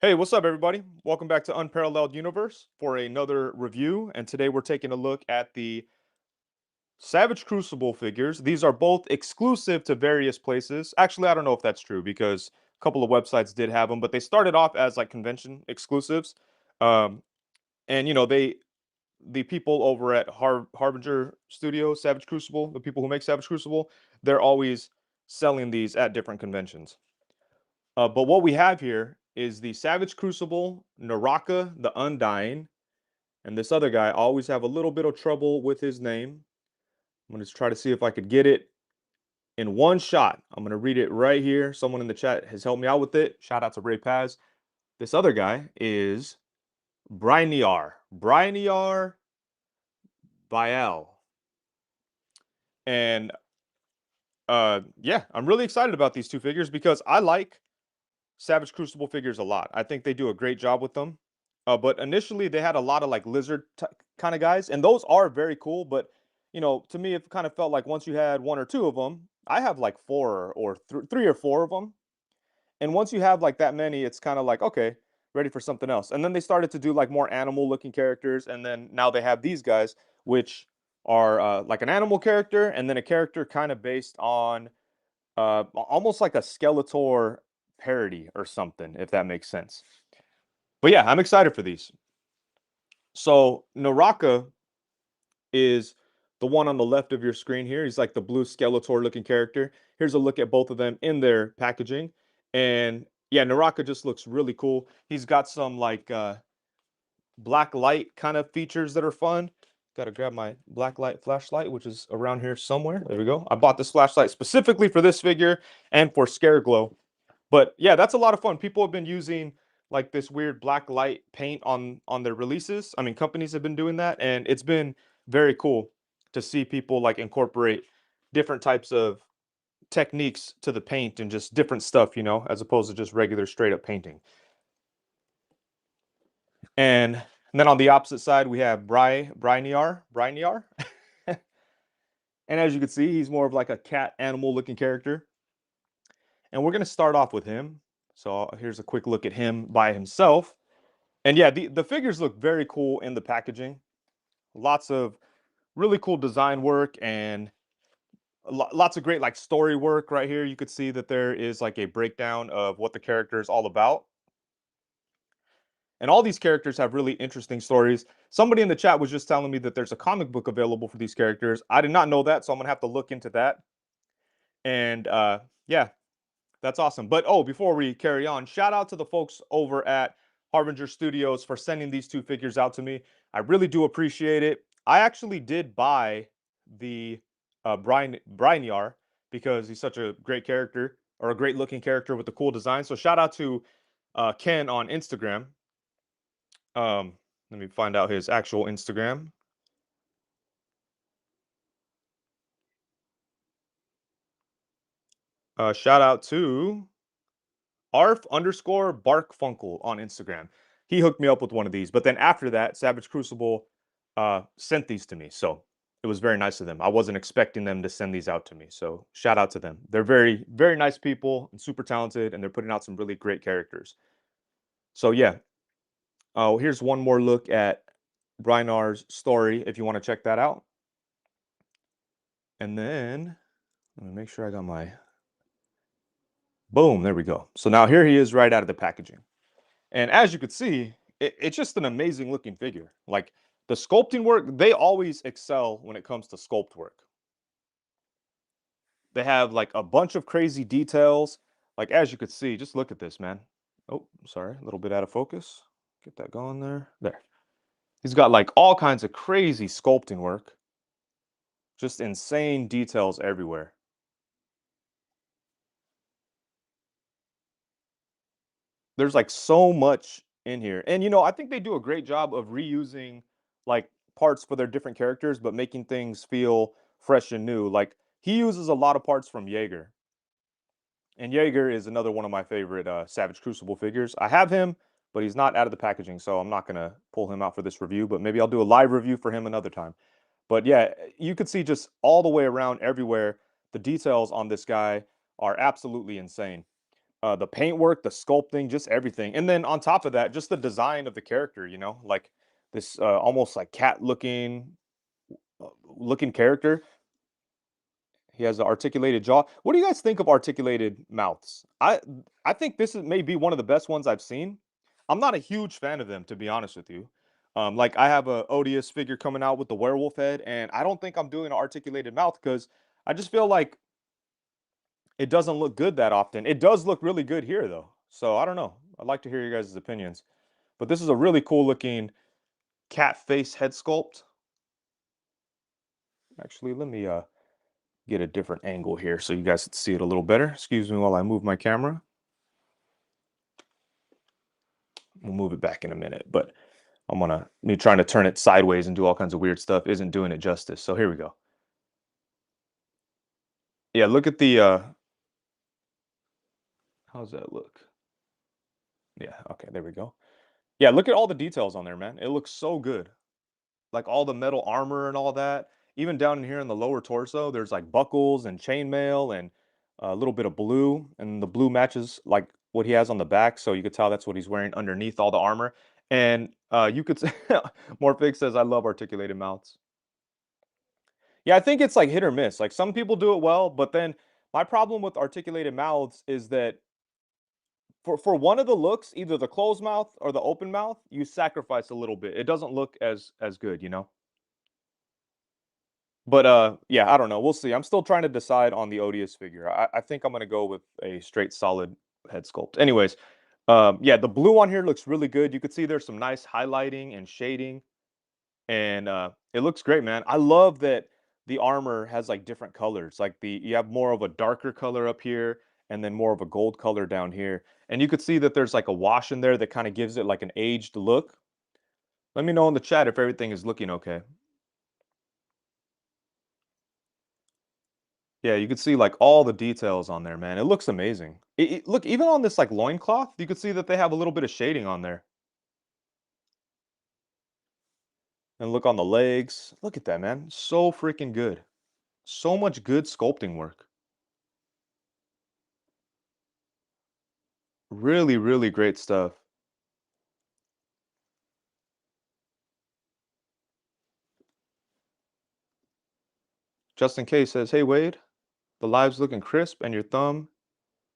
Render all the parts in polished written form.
Hey, what's up, everybody? Welcome back to Unparalleled Universe for another review. And today we're taking a look at the Savage Crucible figures. These are both exclusive to various places. Actually, I don't know if that's true because a couple of websites did have them, but they started off as like convention exclusives. Um, and the people over at Harbinger Studios, Savage Crucible, the people who make Savage Crucible, they're always selling these at different conventions. But what we have here is the Savage Crucible, Naraka the Undying, and this other guy. I always have a little bit of trouble with his name. I'm going to try to see if I could get it in one shot. I'm going to read it right here. Someone in the chat has helped me out with it. Shout out to Ray Paz. This other guy is Brynyar Vael. And yeah, I'm really excited about these two figures because I like Savage Crucible figures a lot. I think they do a great job with them. But initially, they had a lot of like lizard kind of guys, and those are very cool. But to me, it kind of felt like once you had one or two of them, I have like four or three or four of them, and once you have like that many, it's kind of like okay, ready for something else. And then they started to do like more animal-looking characters, and then now they have these guys, which are like an animal character, and then a character kind of based on almost like a Skeletor parody or something, if that makes sense. But yeah, I'm excited for these. So Naraka is the one on the left of your screen here. He's like the blue Skeletor looking character. Here's a look at both of them in their packaging. And yeah, Naraka just looks really cool. He's got some like black light kind of features that are fun. Got to grab my black light flashlight, which is around here somewhere. There we go. I bought this flashlight specifically for this figure and for Scare Glow. But yeah, that's a lot of fun. People have been using like this weird black light paint on their releases. I mean, companies have been doing that, and it's been very cool to see people like incorporate different types of techniques to the paint and just different stuff, as opposed to just regular straight up painting. And then on the opposite side, we have Brynyar. And as you can see, he's more of like a cat animal looking character. And we're going to start off with him. So here's a quick look at him by himself. And yeah, the figures look very cool in the packaging. Lots of really cool design work and lots of great like story work right here. You could see that there is like a breakdown of what the character is all about. And all these characters have really interesting stories. Somebody in the chat was just telling me that there's a comic book available for these characters. I did not know that, so I'm gonna have to look into that. And yeah, that's awesome. But oh, before we carry on, shout out to the folks over at Harbinger Studios for sending these two figures out to me. I really do appreciate it. I actually did buy the Brynyar because he's such a great character or a great looking character with a cool design. So shout out to Ken on Instagram. Let me find out his actual Instagram. Shout out to Arf_Barkfunkel on Instagram. He hooked me up with one of these, but then after that, Savage Crucible sent these to me. So it was very nice of them. I wasn't expecting them to send these out to me. So shout out to them. They're very, very nice people and super talented, and they're putting out some really great characters. So yeah. Here's one more look at Brynar's story if you want to check that out. And then let me make sure I got my boom. There we go. So now here he is right out of the packaging. And as you could see, it's just an amazing looking figure. Like the sculpting work, they always excel when it comes to sculpt work. They have like a bunch of crazy details. Like as you could see, just look at this, man. Oh, sorry, a little bit out of focus. Get that going there. There. He's got like all kinds of crazy sculpting work. Just insane details everywhere. There's like so much in here. And I think they do a great job of reusing like parts for their different characters, but making things feel fresh and new. Like he uses a lot of parts from Jaeger. And Jaeger is another one of my favorite Savage Crucible figures. I have him, but he's not out of the packaging, so I'm not gonna pull him out for this review, but maybe I'll do a live review for him another time. But yeah, you could see just all the way around everywhere, the details on this guy are absolutely insane. The paintwork, the sculpting, just everything. And then on top of that, just the design of the character, like this almost like cat looking character. He has an articulated jaw. What do you guys think of articulated mouths? I think this is maybe one of the best ones I've seen. I'm not a huge fan of them, to be honest with you. Like I have a Odious figure coming out with the werewolf head, and I don't think I'm doing an articulated mouth because I just feel like it doesn't look good that often. It does look really good here though. So I don't know. I'd like to hear your guys' opinions. But this is a really cool looking cat face head sculpt. Actually, let me get a different angle here so you guys can see it a little better. Excuse me while I move my camera. We'll move it back in a minute, but me trying to turn it sideways and do all kinds of weird stuff isn't doing it justice. So here we go. Yeah, look at the how's that look? Yeah, okay, there we go. Yeah, look at all the details on there, man. It looks so good. Like all the metal armor and all that. Even down in here in the lower torso, there's like buckles and chainmail and a little bit of blue, and the blue matches like what he has on the back, so you could tell that's what he's wearing underneath all the armor. And you could say, Morphic says, "I love articulated mouths." Yeah, I think it's like hit or miss. Like some people do it well, but then my problem with articulated mouths is that for one of the looks, either the closed mouth or the open mouth, you sacrifice a little bit. It doesn't look as good. But yeah, I don't know. We'll see. I'm still trying to decide on the Odious figure. I think I'm gonna go with a straight solid head sculpt. Anyways, yeah, the blue on here looks really good. You could see there's some nice highlighting and shading, and it looks great, man. I love that the armor has like different colors. Like you have more of a darker color up here, and then more of a gold color down here. And you could see that there's like a wash in there that kind of gives it like an aged look. Let me know in the chat if everything is looking okay. Yeah, you could see like all the details on there, man. It looks amazing. Look, even on this like loincloth, you could see that they have a little bit of shading on there. And look on the legs. Look at that, man. So freaking good. So much good sculpting work. Really, really great stuff. Just in case says, "Hey Wade, the live's looking crisp and your thumb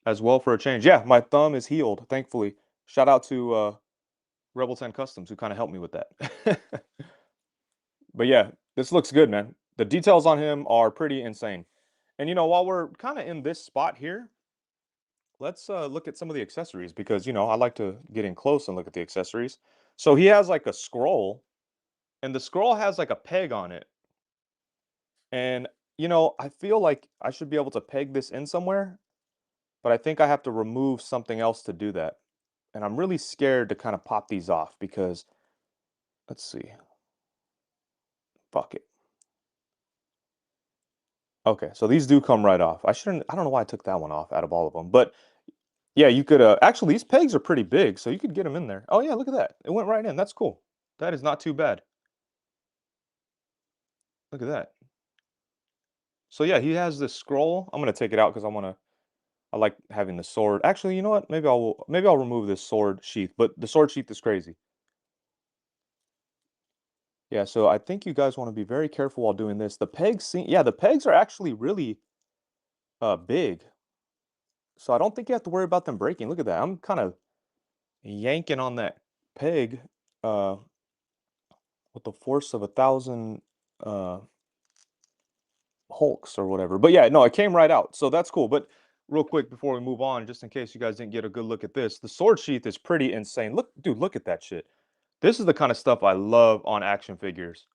as well for a change." Yeah, my thumb is healed, thankfully. Shout out to Rebel 10 Customs who kind of helped me with that. But yeah, this looks good, man. The details on him are pretty insane. And while we're kind of in this spot here, let's look at some of the accessories because I like to get in close and look at the accessories. So he has like a scroll, and the scroll has like a peg on it. And I feel like I should be able to peg this in somewhere, but I think I have to remove something else to do that. And I'm really scared to kind of pop these off because let's see. Fuck it. Okay, so these do come right off. I don't know why I took that one off out of all of them, but yeah, you could actually these pegs are pretty big, so you could get them in there. Oh yeah, look at that. It went right in. That's cool. That is not too bad. Look at that. So yeah, he has this scroll. I'm gonna take it out because I like having the sword. Actually, you know what? Maybe I'll remove this sword sheath, but the sword sheath is crazy. Yeah, so I think you guys want to be very careful while doing this. Yeah, the pegs are actually really big. So I don't think you have to worry about them breaking. Look at that. I'm kind of yanking on that peg uh with the force of 1,000 uh Hulks or whatever. But yeah, no, it came right out. So that's cool. But real quick before we move on, just in case you guys didn't get a good look at this, the sword sheath is pretty insane. Look, dude, look at that shit. This is the kind of stuff I love on action figures.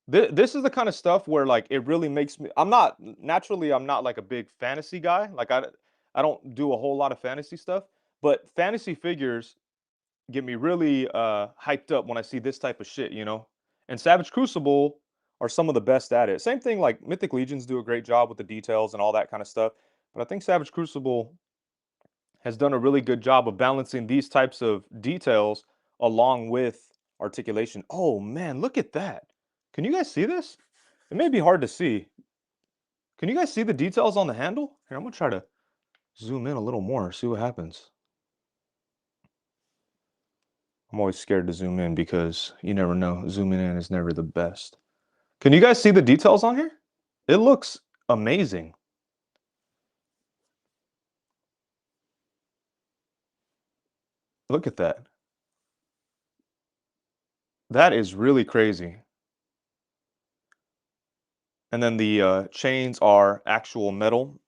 This is the kind of stuff where like it really makes me I'm not like a big fantasy guy. Like I don't do a whole lot of fantasy stuff, but fantasy figures get me really hyped up when I see this type of shit. And Savage Crucible are some of the best at it. Same thing like Mythic Legions do a great job with the details and all that kind of stuff. But I think Savage Crucible has done a really good job of balancing these types of details along with articulation. Oh man, look at that. Can you guys see this? It may be hard to see. Can you guys see the details on the handle? Here, I'm gonna try to zoom in a little more, see what happens. I'm always scared to zoom in because you never know. Zooming in is never the best. Can you guys see the details on here? It looks amazing. Look at that. That is really crazy. And then the chains are actual metal.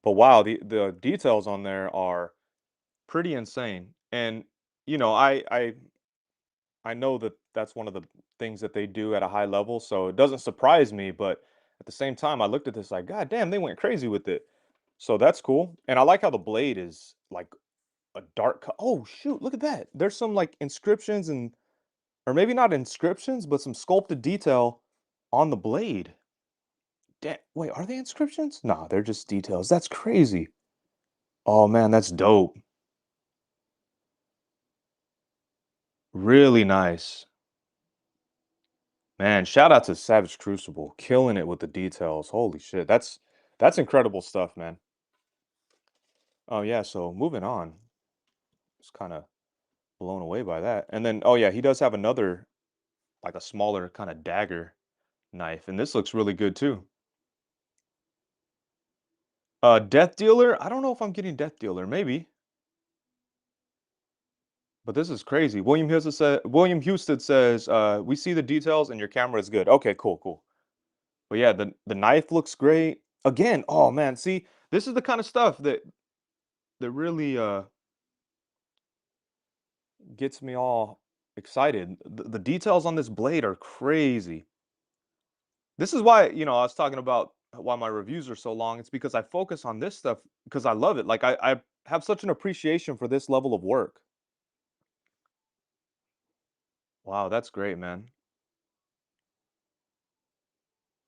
But wow, the details on there are pretty insane. And you know, I know that that's one of the things that they do at a high level, so it doesn't surprise me. But at the same time, I looked at this like, God damn, they went crazy with it. So that's cool. And I like how the blade is like a dark. Oh shoot, look at that. There's some like inscriptions and, or maybe not inscriptions, but some sculpted detail on the blade. Wait, are they inscriptions? Nah, they're just details. That's crazy. Oh man, that's dope. Really nice. Man, shout out to Savage Crucible, killing it with the details. Holy shit, that's incredible stuff, man. Oh yeah, so moving on. Just kind of blown away by that. And then, oh yeah, he does have another, like a smaller kind of dagger knife, and this looks really good too. Death Dealer. I don't know if I'm getting Death Dealer, maybe, but this is crazy. William Houston says, "We see the details, and your camera is good." Okay, cool, cool. But yeah, the knife looks great. Again, oh man, see, this is the kind of stuff that really gets me all excited. The details on this blade are crazy. This is why, I was talking about why my reviews are so long. It's because I focus on this stuff because I love it. Like I have such an appreciation for this level of work. Wow, that's great, man.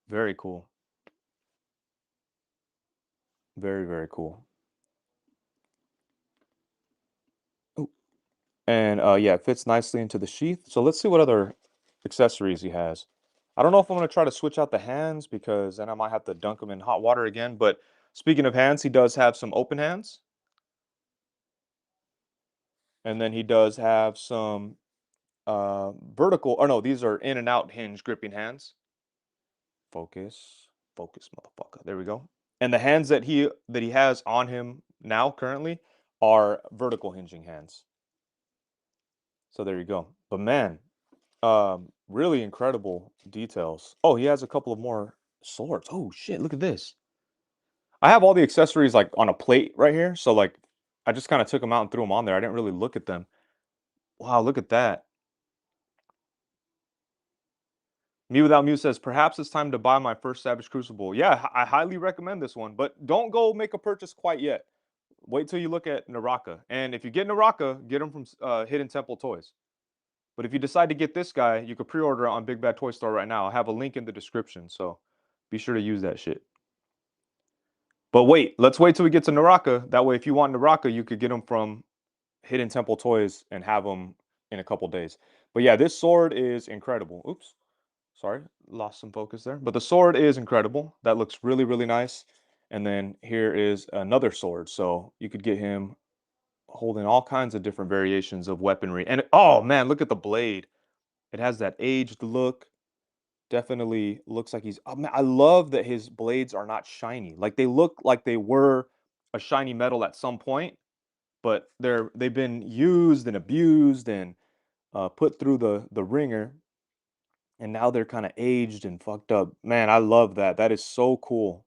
Very cool. Very, very cool. Ooh. And yeah, it fits nicely into the sheath. So let's see what other accessories he has. I don't know if I'm gonna try to switch out the hands because then I might have to dunk them in hot water again. But speaking of hands, he does have some open hands. And then he does have some vertical, or no, these are in and out hinge gripping hands. Focus, focus, motherfucker. There we go. And the hands that he has on him now currently are vertical hinging hands. So there you go. But man, really incredible details. Oh, he has a couple of more swords. Oh shit, look at this. I have all the accessories like on a plate right here. So like I just kind of took them out and threw them on there. I didn't really look at them. Wow, look at that. Me Without Muse says, perhaps it's time to buy my first Savage Crucible. Yeah, I highly recommend this one, but don't go make a purchase quite yet. Wait till you look at Naraka. And if you get Naraka, get him from Hidden Temple Toys. But if you decide to get this guy, you could pre-order it on Big Bad Toy Store right now. I have a link in the description, so be sure to use that shit. But wait, let's wait till we get to Naraka. That way, if you want Naraka, you could get him from Hidden Temple Toys and have him in a couple days. But yeah, this sword is incredible. Oops. Sorry, lost some focus there. But the sword is incredible. That looks really, really nice. And then here is another sword. So you could get him holding all kinds of different variations of weaponry. And oh man, look at the blade. It has that aged look. Definitely looks like he's. Oh, man, I love that his blades are not shiny. Like they look like they were a shiny metal at some point, but they've been used and abused and put through the ringer, and now they're kind of aged and fucked up. Man, I love that. That is so cool.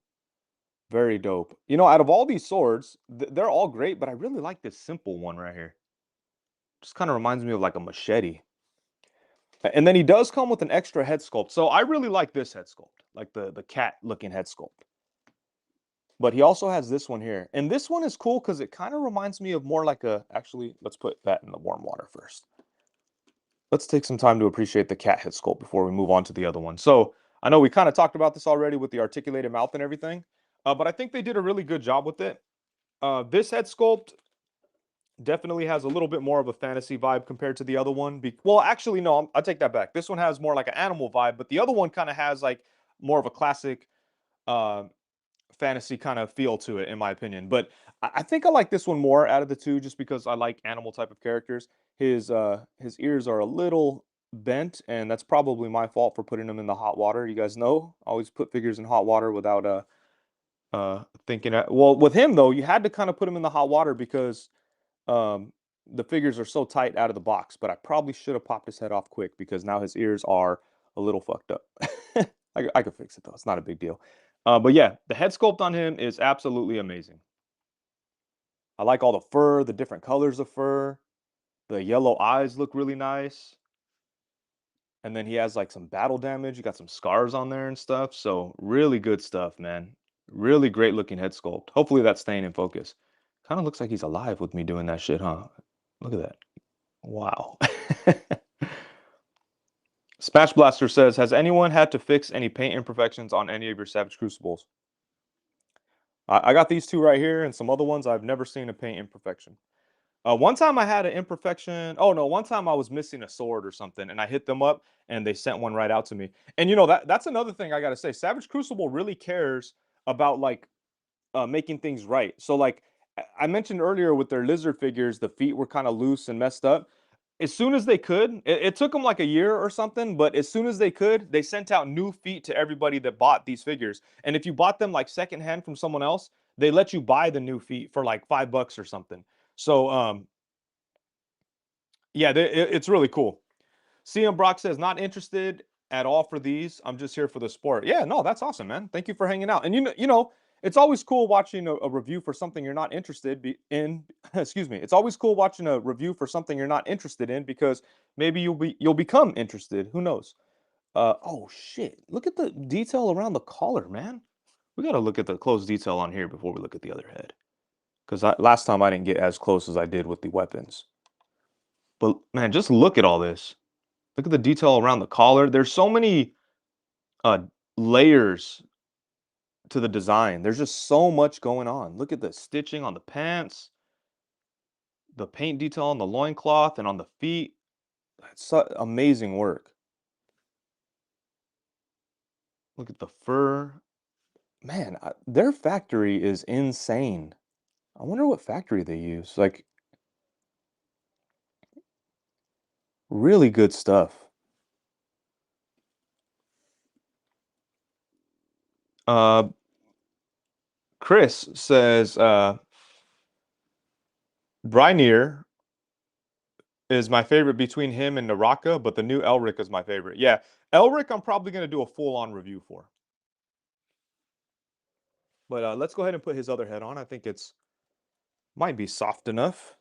Very dope. Out of all these swords, they're all great, but I really like this simple one right here. Just kind of reminds me of like a machete. And then he does come with an extra head sculpt. So I really like this head sculpt, like the cat looking head sculpt. But he also has this one here. And this one is cool because it kind of reminds me of more like actually, let's put that in the warm water first. Let's take some time to appreciate the cat head sculpt before we move on to the other one. So I know we kind of talked about this already with the articulated mouth and everything, but I think they did a really good job with it. This head sculpt definitely has a little bit more of a fantasy vibe compared to the other one. Well, actually, no, I take that back. This one has more like an animal vibe, but the other one kind of has like more of a classic uh, fantasy kind of feel to it, in my opinion. But I think I like this one more out of the two, just because I like animal type of characters. His ears are a little bent, and that's probably my fault for putting them in the hot water. You guys know, I always put figures in hot water without thinking. Well, with him though, you had to kind of put him in the hot water because um the figures are so tight out of the box. But I probably should have popped his head off quick because now his ears are a little fucked up. I could fix it though. It's not a big deal. But yeah, the head sculpt on him is absolutely amazing. I like all the fur, the different colors of fur. The yellow eyes look really nice. And then he has like some battle damage. You got some scars on there and stuff. So really good stuff, man. Really great looking head sculpt. Hopefully that's staying in focus. Kind of looks like he's alive with me doing that shit, huh? Look at that. Wow. Smash Blaster says, has anyone had to fix any paint imperfections on any of your Savage Crucibles? I got these two right here and some other ones I've never seen a paint imperfection. One time I had an imperfection. Oh no, one time I was missing a sword or something, and I hit them up, and they sent one right out to me. And you know that's another thing I gotta say. Savage Crucible really cares about like making things right. So like I mentioned earlier with their lizard figures, the feet were kind of loose and messed up. As soon as they could, it took them like a year or something, but as soon as they could, they sent out new feet to everybody that bought these figures. And if you bought them like secondhand from someone else, they let you buy the new feet for like $5 or something. So yeah, it's really cool. CM Brock says, not interested at all for these. I'm just here for the sport. Yeah, no, that's awesome, man. Thank you for hanging out. And it's always cool watching a review for something you're not interested in. Excuse me. It's always cool watching a review for something you're not interested in because maybe you'll become interested. Who knows? Oh shit. Look at the detail around the collar, man. We got to look at the close detail on here before we look at the other head. Because last time I didn't get as close as I did with the weapons. But man, just look at all this. Look at the detail around the collar. There's so many uh layers to the design. There's just so much going on. Look at the stitching on the pants, the paint detail on the loincloth and on the feet. That's amazing work. Look at the fur. Man, their factory is insane. I wonder what factory they use. Like, really good stuff. Uh, Chris says, Brynyar is my favorite between him and Naraka, but the new Elric is my favorite. Yeah, Elric, I'm probably going to do a full-on review for. But let's go ahead and put his other head on. I think it's might be soft enough.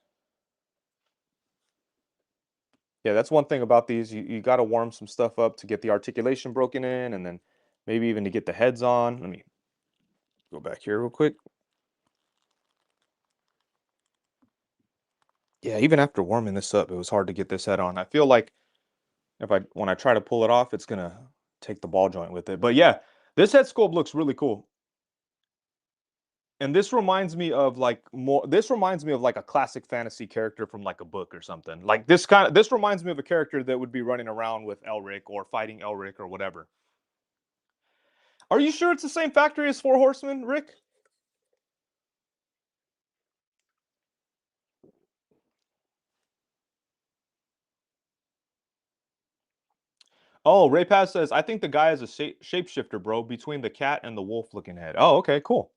Yeah, that's one thing about these. You got to warm some stuff up to get the articulation broken in, and then maybe even to get the heads on. Let me go back here real quick. Yeah, even after warming this up, it was hard to get this head on. I feel like when I try to pull it off, it's gonna take the ball joint with it. But yeah, this head sculpt looks really cool. And this reminds me of like a classic fantasy character from like a book or something. Like this reminds me of a character that would be running around with Elric or fighting Elric or whatever. Are you sure it's the same factory as Four Horsemen, Rick? Oh, Ray Paz says, I think the guy is a shapeshifter, bro, between the cat and the wolf looking head. Oh, okay, cool.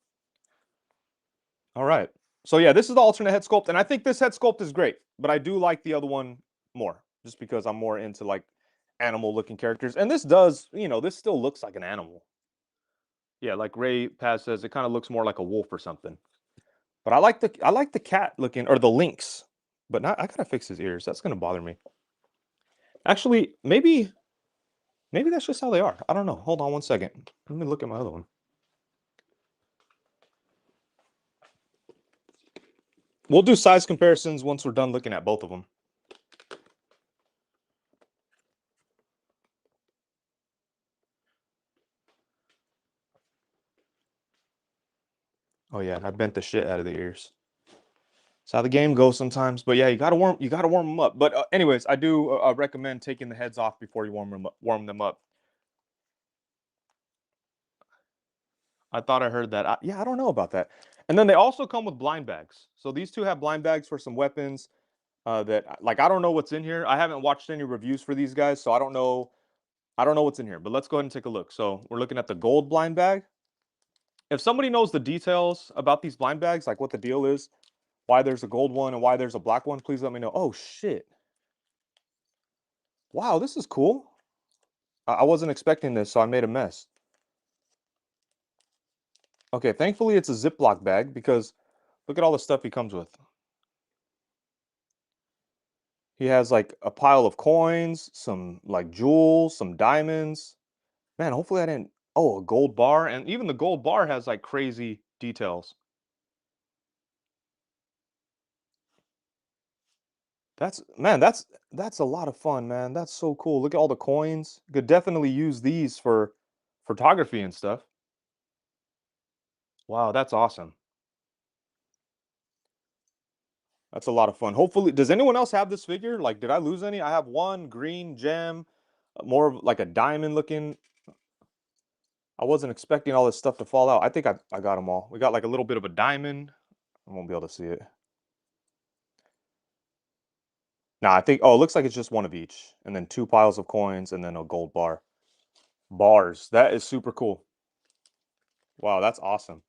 All right. So yeah, this is the alternate head sculpt, and I think this head sculpt is great, but I do like the other one more, just because I'm more into like animal looking characters. And this does, this still looks like an animal. Yeah, like Ray Paz says, it kind of looks more like a wolf or something. But I like the cat looking or the lynx, but not I gotta fix his ears. That's gonna bother me. Actually, maybe that's just how they are. I don't know. Hold on one second. Let me look at my other one. We'll do size comparisons once we're done looking at both of them. Oh yeah, I bent the shit out of the ears. That's how the game goes sometimes. But yeah, you gotta warm them up. But anyways, I do recommend taking the heads off before you warm them up. I thought I heard that. Yeah, I don't know about that. And then they also come with blind bags. So these two have blind bags for some weapons that like I don't know what's in here. I haven't watched any reviews for these guys, so I don't know. I don't know what's in here. But let's go ahead and take a look. So we're looking at the gold blind bag. If somebody knows the details about these blind bags, like what the deal is, why there's a gold one and why there's a black one, please let me know. Oh shit! Wow, this is cool. I wasn't expecting this, so I made a mess. Okay, thankfully it's a Ziploc bag because look at all the stuff he comes with. He has like a pile of coins, some like jewels, some diamonds. Man, hopefully I didn't. Oh, a gold bar, and even the gold bar has like crazy details. That's man, that's a lot of fun, man. That's so cool. Look at all the coins. Could definitely use these for photography and stuff. Wow, that's awesome. That's a lot of fun. Hopefully, does anyone else have this figure? Like, did I lose any? I have one green gem, more of like a diamond looking. I wasn't expecting all this stuff to fall out. I think I got them all. We got like a little bit of a diamond. I won't be able to see it. Nah, I think, oh, it looks like it's just one of each. And then two piles of coins and then a gold bar. Bars. That is super cool. Wow, that's awesome.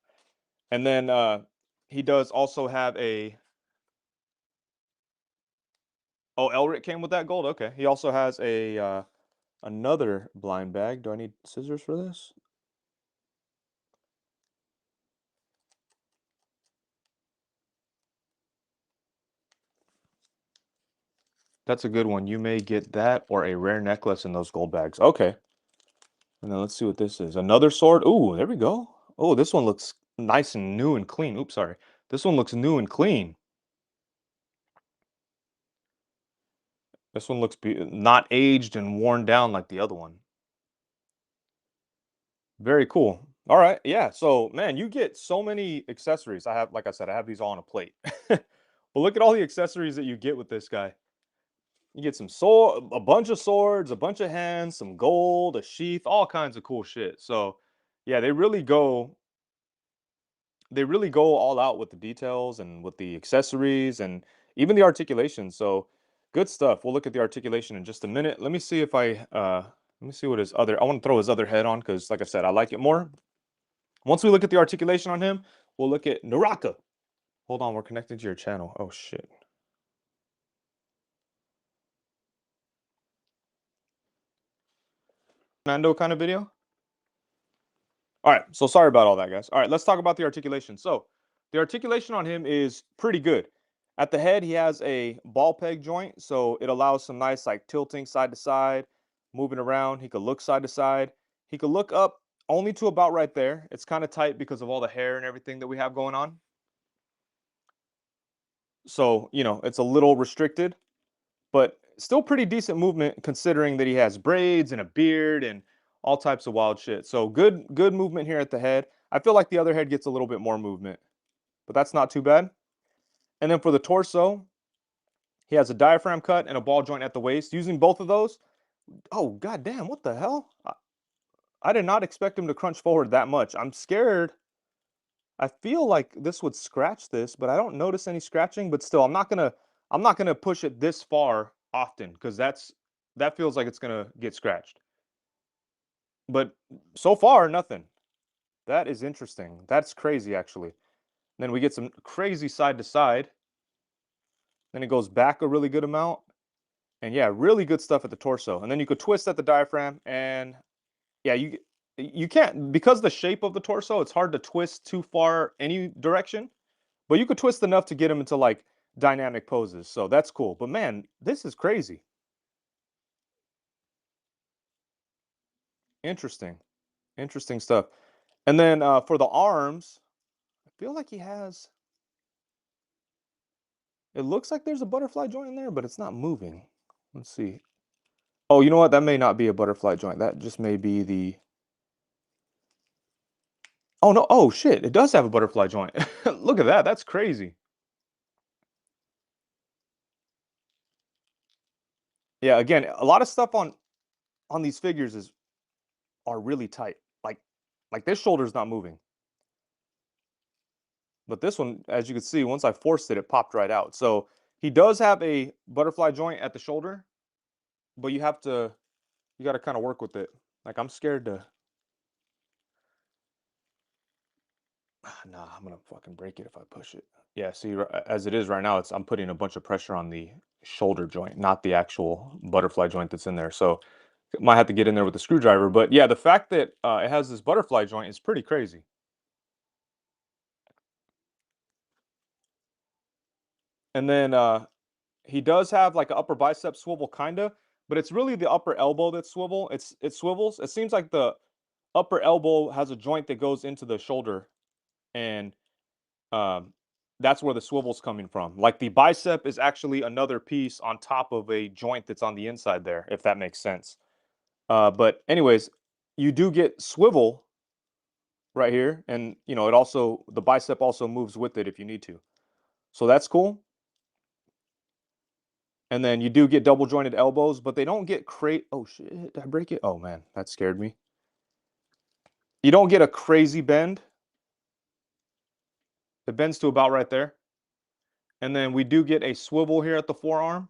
And then he does also have a, oh, Elric came with that gold. Okay. He also has a another blind bag. Do I need scissors for this? That's a good one. You may get that or a rare necklace in those gold bags. Okay. And then let's see what this is. Another sword. Ooh, there we go. Oh, this one looks nice and new and clean. Oops, sorry. This one looks new and clean. This one looks not aged and worn down like the other one. Very cool. All right. Yeah. So, man, you get so many accessories. I have, like I said, I have these all on a plate. But look at all the accessories that you get with this guy. You get some sword, a bunch of swords, a bunch of hands, some gold, a sheath, all kinds of cool shit. So, yeah, they really go all out with the details and with the accessories and even the articulation. So, good stuff. We'll look at the articulation in just a minute. Let me see what his other I want to throw his other head on cuz like I said, I like it more. Once we look at the articulation on him, we'll look at Naraka. Hold on, we're connected to your channel. Oh shit. Mando kind of video? All right, so sorry about all that, guys. All right, let's talk about the articulation. So, the articulation on him is pretty good. At the head, he has a ball peg joint, so it allows some nice like tilting side to side, moving around. He could look side to side. He could look up only to about right there. It's kind of tight because of all the hair and everything that we have going on. So, it's a little restricted, but still pretty decent movement considering that he has braids and a beard and all types of wild shit. So good movement here at the head. I feel like the other head gets a little bit more movement, but that's not too bad. And then for the torso, he has a diaphragm cut and a ball joint at the waist. Using both of those, oh goddamn, what the hell? I did not expect him to crunch forward that much. I'm scared. I feel like this would scratch this, but I don't notice any scratching. But still, I'm not gonna push it this far often because that feels like it's gonna get scratched. But so far, nothing. That is interesting. That's crazy, actually. Then we get some crazy side to side. Then it goes back a really good amount. And yeah, really good stuff at the torso. And then you could twist at the diaphragm. And yeah, you can't because the shape of the torso, it's hard to twist too far any direction. But you could twist enough to get him into like dynamic poses. So that's cool. But man, this is crazy. Interesting. Interesting stuff. And then for the arms, I feel like he has. It looks like there's a butterfly joint in there, but it's not moving. Let's see. Oh, you know what? That may not be a butterfly joint. That just may be the. Oh no! Oh shit! It does have a butterfly joint. Look at that. That's crazy. Yeah. Again, a lot of stuff on these figures is are really tight. Like this shoulder's not moving. But this one, as you can see, once I forced it, it popped right out. So he does have a butterfly joint at the shoulder, but you got to kind of work with it. Like I'm scared to. Nah, I'm gonna fucking break it if I push it. Yeah, see, as it is right now, I'm putting a bunch of pressure on the shoulder joint, not the actual butterfly joint that's in there. So might have to get in there with a screwdriver. But yeah, the fact that it has this butterfly joint is pretty crazy. And then he does have like an upper bicep swivel, kinda, but it's really the upper elbow that it swivels. It seems like the upper elbow has a joint that goes into the shoulder, and um, that's where the swivel's coming from. Like the bicep is actually another piece on top of a joint that's on the inside there, if that makes sense. But anyways, you do get swivel right here, and it also the bicep also moves with it if you need to. So that's cool. And then you do get double jointed elbows, but they don't get oh shit, did I break it? Oh man, that scared me. You don't get a crazy bend. It bends to about right there. And then we do get a swivel here at the forearm.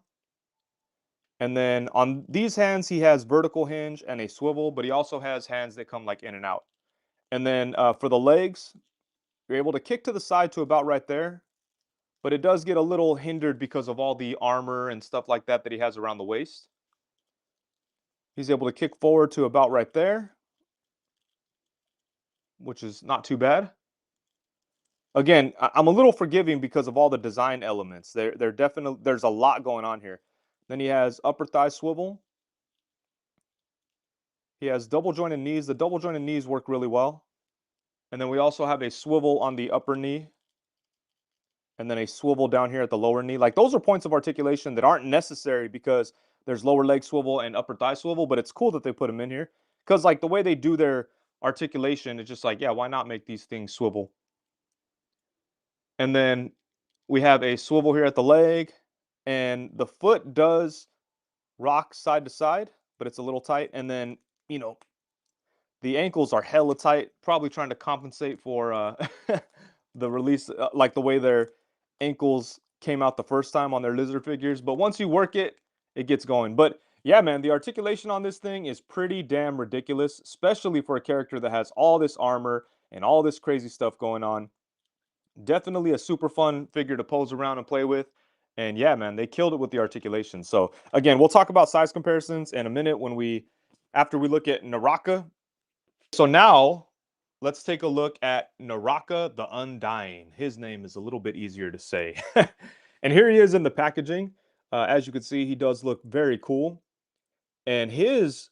And then on these hands, he has vertical hinge and a swivel, but he also has hands that come like in and out. And then for the legs, you're able to kick to the side to about right there, but it does get a little hindered because of all the armor and stuff like that he has around the waist. He's able to kick forward to about right there, which is not too bad. Again, I'm a little forgiving because of all the design elements. They're definitely there's a lot going on here. Then he has upper thigh swivel. He has double jointed knees. The double jointed knees work really well. And then we also have a swivel on the upper knee, and then a swivel down here at the lower knee. Like those are points of articulation that aren't necessary because there's lower leg swivel and upper thigh swivel, but it's cool that they put them in here because like the way they do their articulation is just like, yeah, why not make these things swivel? And then we have a swivel here at the leg, and the foot does rock side to side, but it's a little tight. And then, you know, the ankles are hella tight, probably trying to compensate for the release, like the way their ankles came out the first time on their lizard figures. But once you work it, it gets going. But yeah, man, the articulation on this thing is pretty damn ridiculous, especially for a character that has all this armor and all this crazy stuff going on. Definitely a super fun figure to pose around and play with. And yeah, man, they killed it with the articulation. So again, we'll talk about size comparisons in a minute after we look at Naraka. So now let's take a look at Naraka the Undying. His name is a little bit easier to say. And here he is in the packaging. As you can see, he does look very cool. And his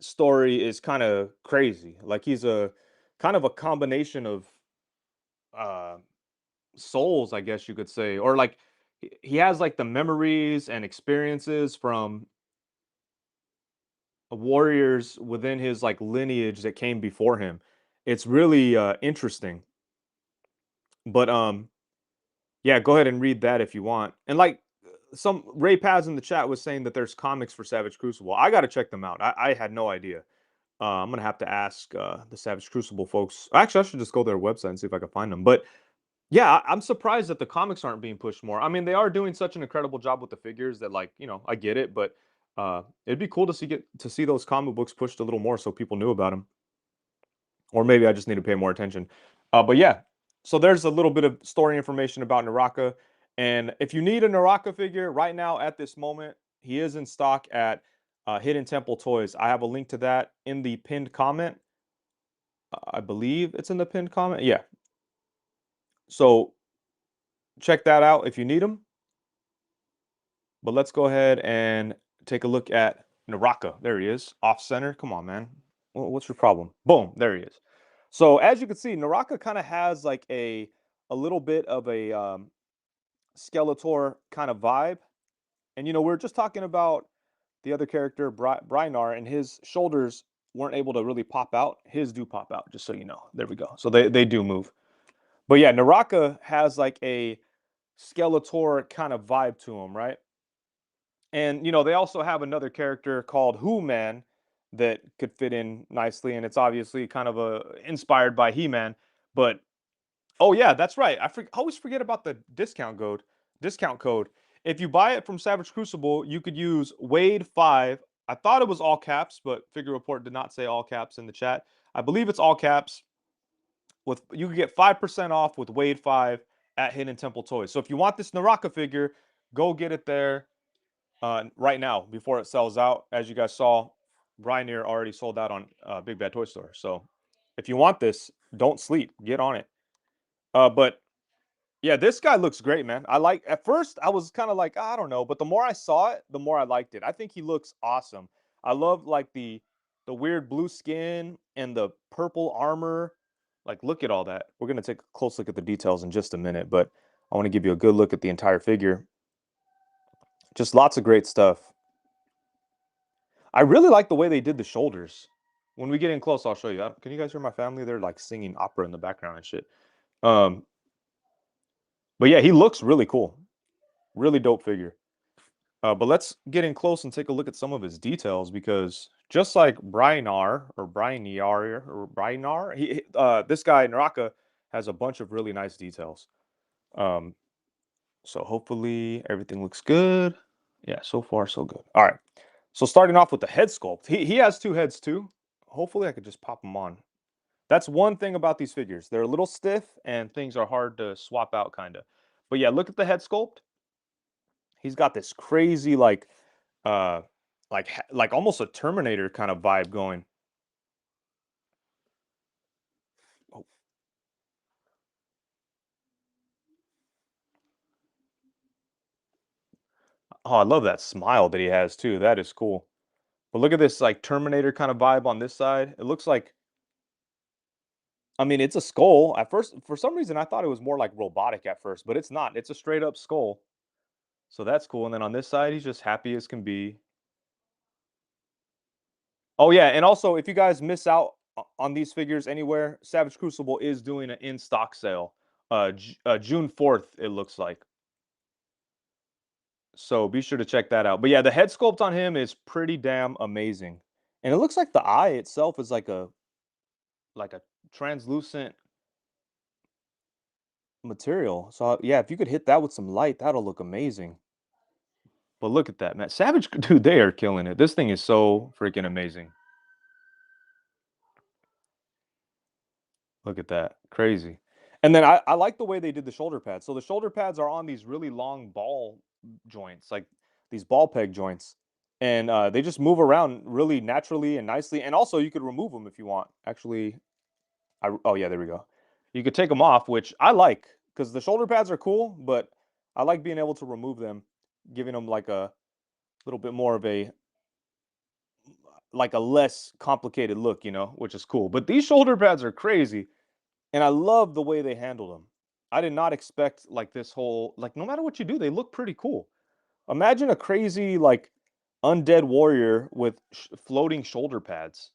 story is kind of crazy. Like he's a kind of a combination of uh, souls, I guess you could say, or like he has like the memories and experiences from warriors within his like lineage that came before him. It's really interesting. But yeah, go ahead and read that if you want. And like some Ray Paz in the chat was saying that there's comics for Savage Crucible. I got to check them out. I had no idea. I'm gonna have to ask the Savage Crucible folks. Actually, I should just go to their website and see if I can find them. But yeah, I'm surprised that the comics aren't being pushed more. I mean, they are doing such an incredible job with the figures that, like, I get it, but it'd be cool to see those comic books pushed a little more so people knew about them. Or maybe I just need to pay more attention. But yeah, so there's a little bit of story information about Naraka. And if you need a Naraka figure right now at this moment, he is in stock at Hidden Temple Toys. I have a link to that in the pinned comment. I believe it's in the pinned comment. Yeah. So check that out if you need them. But let's go ahead and take a look at Naraka. There he is, off center. Come on, man. What's your problem? Boom, there he is. So as you can see, Naraka kind of has like a little bit of a Skeletor kind of vibe. And we are just talking about the other character, Brynar, and his shoulders weren't able to really pop out. His do pop out, just so you know. There we go. So they do move. But yeah, Naraka has like a Skeletor kind of vibe to him, right? And they also have another character called Who Man that could fit in nicely, and it's obviously kind of inspired by He Man. But Oh yeah, that's right. Always forget about the discount code. Discount code. If you buy it from Savage Crucible, you could use Wade5. I thought it was all caps, but Figure Report did not say all caps in the chat. I believe it's all caps. With you can get 5% off with Wade5 at Hidden Temple Toys. So if you want this Naraka figure, go get it there right now before it sells out. As you guys saw, Brynyar already sold out on Big Bad Toy Store. So if you want this, don't sleep. Get on it. But yeah, this guy looks great, man. At first I was kind of like, I don't know, but the more I saw it, the more I liked it. I think he looks awesome. I love like the weird blue skin and the purple armor. Like look at all that. We're going to take a close look at the details in just a minute, but I want to give you a good look at the entire figure. Just lots of great stuff. I really like the way they did the shoulders. When we get in close, I'll show you. Can you guys hear my family? They're like singing opera in the background and shit. Um, but yeah, he looks really cool. Really dope figure. But let's get in close and take a look at some of his details because just like Brynar, this guy Naraka has a bunch of really nice details. Um, so hopefully everything looks good. Yeah, so far so good. All right. So starting off with the head sculpt, he has two heads too. Hopefully I could just pop them on. That's one thing about these figures. They're a little stiff and things are hard to swap out kind of. But yeah, look at the head sculpt. He's got this crazy uh like almost a Terminator kind of vibe going. Oh, oh, I love that smile that he has too. That is cool. But look at this like Terminator kind of vibe on this side. It looks like I mean, it's a skull. At first, for some reason, I thought it was more like robotic at first, but it's not. It's a straight up skull. So that's cool. And then on this side, he's just happy as can be. Oh yeah, and also if you guys miss out on these figures anywhere, Savage Crucible is doing an in stock sale. June 4th, it looks like. So be sure to check that out. But yeah, the head sculpt on him is pretty damn amazing. And it looks like the eye itself is like a translucent material. So yeah, if you could hit that with some light, that'll look amazing. But look at that, man. Savage, dude, they are killing it. This thing is so freaking amazing. Look at that. Crazy. And then I like the way they did the shoulder pads. So the shoulder pads are on these really long ball joints, like these ball peg joints. And they just move around really naturally and nicely. And also you could remove them if you want. Actually, oh yeah, there we go. You could take them off, which I like because the shoulder pads are cool, but I like being able to remove them, giving them like a little bit more of a less complicated look, which is cool. But these shoulder pads are crazy. And I love the way they handled them. I did not expect like this whole like no matter what you do, they look pretty cool. Imagine a crazy like undead warrior with floating shoulder pads.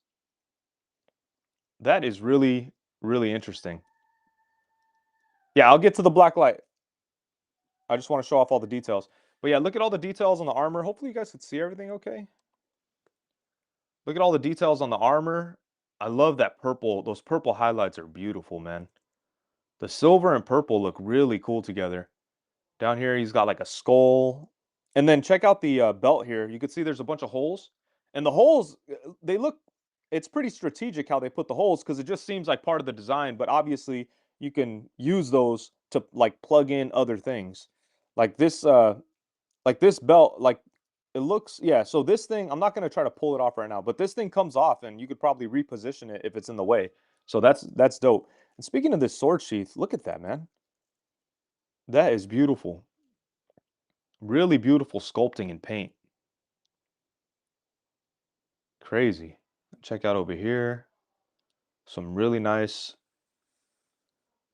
That is really really interesting. Yeah, I'll get to the black light. I just want to show off all the details. But yeah, look at all the details on the armor. Hopefully you guys could see everything okay. Look at all the details on the armor. I love that purple. Those purple highlights are beautiful, man. The silver and purple look really cool together. Down here, he's got like a skull. And then check out the belt here. You can see there's a bunch of holes. And the holes, they look, it's pretty strategic how they put the holes because it just seems like part of the design. But obviously, you can use those to like plug in other things. Like this belt, like it looks, yeah. So this thing, I'm not going to try to pull it off right now, but this thing comes off and you could probably reposition it if it's in the way. So that's dope. And speaking of this sword sheath, look at that, man. That is beautiful. Really beautiful sculpting and paint. Crazy. Check out over here. Some really nice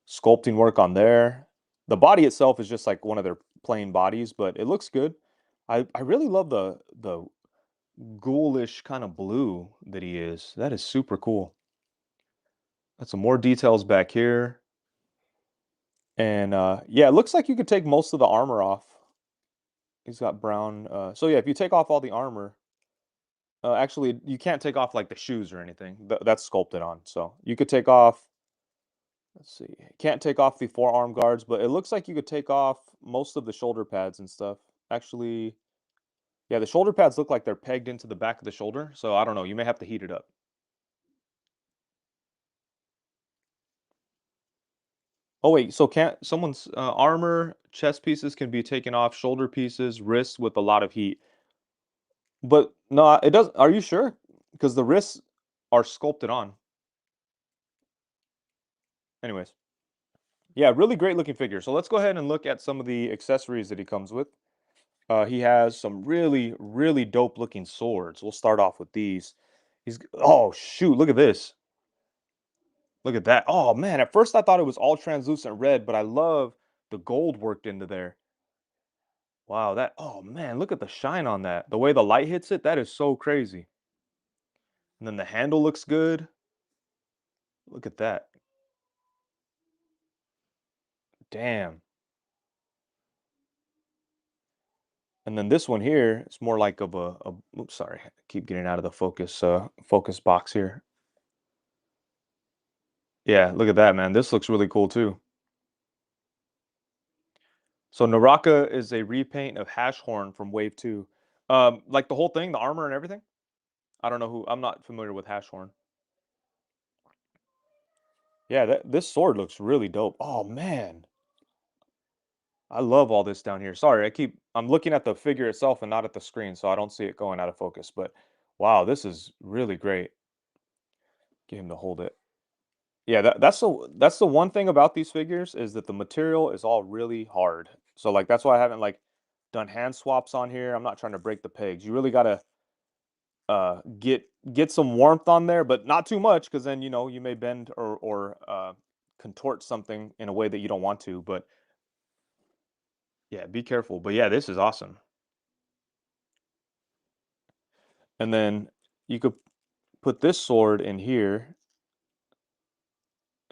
sculpting work on there. The body itself is just like one of their plain bodies, but it looks good. I really love the ghoulish kind of blue that he is. That is super cool. Got some more details back here. And yeah, it looks like you could take most of the armor off. He's got brown. So yeah, if you take off all the armor, actually, you can't take off like the shoes or anything. That's sculpted on. So you could take off Let's see. Can't take off the forearm guards, but it looks like you could take off most of the shoulder pads and stuff. Actually, yeah, the shoulder pads look like they're pegged into the back of the shoulder, so I don't know. You may have to heat it up. Oh wait, so can't someone's armor, chest pieces can be taken off, shoulder pieces, wrists with a lot of heat. But no, it does. Are you sure? Because the wrists are sculpted on. Anyways, yeah, really great looking figure. So let's go ahead and look at some of the accessories that he comes with. He has some really, really dope looking swords. We'll start off with these. Oh shoot, look at this. Look at that. Oh man, at first I thought it was all translucent red, but I love the gold worked into there. Wow, oh man, look at the shine on that. The way the light hits it, that is so crazy. And then the handle looks good. Look at that. Damn. And then this one here, it's more like of oops, sorry, I keep getting out of the focus box here. Yeah, look at that, man. This looks really cool too. So Naraka is a repaint of Hashhorn from Wave 2. Like the whole thing, the armor and everything. I don't know who. I'm not familiar with Hashhorn. Yeah, this sword looks really dope. Oh man, I love all this down here. Sorry, I'm looking at the figure itself and not at the screen, so I don't see it going out of focus. But wow, this is really great. Get him to hold it. Yeah, that's the one thing about these figures is that the material is all really hard. So like that's why I haven't like done hand swaps on here. I'm not trying to break the pegs. You really gotta get some warmth on there, but not too much because then you may bend or contort something in a way that you don't want to. But yeah, be careful. But yeah, this is awesome. And then you could put this sword in here,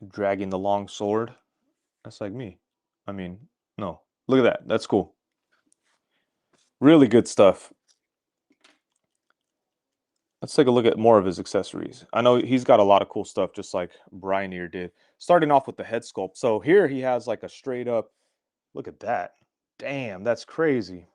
dragging the long sword. That's like me. I mean, no. Look at that. That's cool. Really good stuff. Let's take a look at more of his accessories. I know he's got a lot of cool stuff, just like Brynyar did. Starting off with the head sculpt. So here he has like a straight up, look at that. Damn, that's crazy.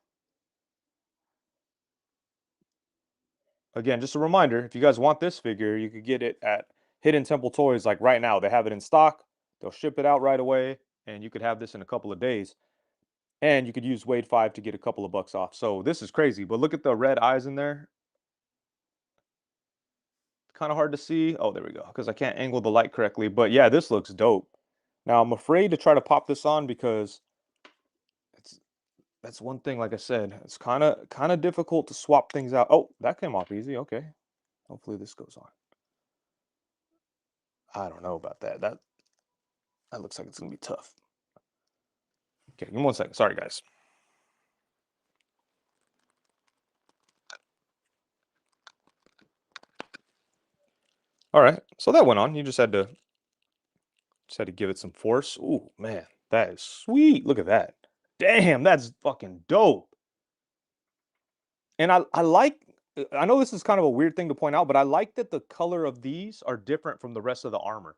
Again, just a reminder, if you guys want this figure, you could get it at Hidden Temple Toys like right now. They have it in stock. They'll ship it out right away, and you could have this in a couple of days. And you could use Wade 5 to get a couple of bucks off. So this is crazy. But look at the red eyes in there. Kind of hard to see. Oh, there we go. Because I can't angle the light correctly. But yeah, this looks dope. Now I'm afraid to try to pop this on because it's that's one thing. Like I said, it's kind of difficult to swap things out. Oh, that came off easy. Okay, hopefully this goes on. I don't know about that. That looks like it's gonna be tough. Okay, give me 1 second. Sorry, guys. All right, so that went on. You just had to give it some force. Ooh, man, that is sweet. Look at that. Damn, that's fucking dope. And I like I know this is kind of a weird thing to point out, but I like that the color of these are different from the rest of the armor.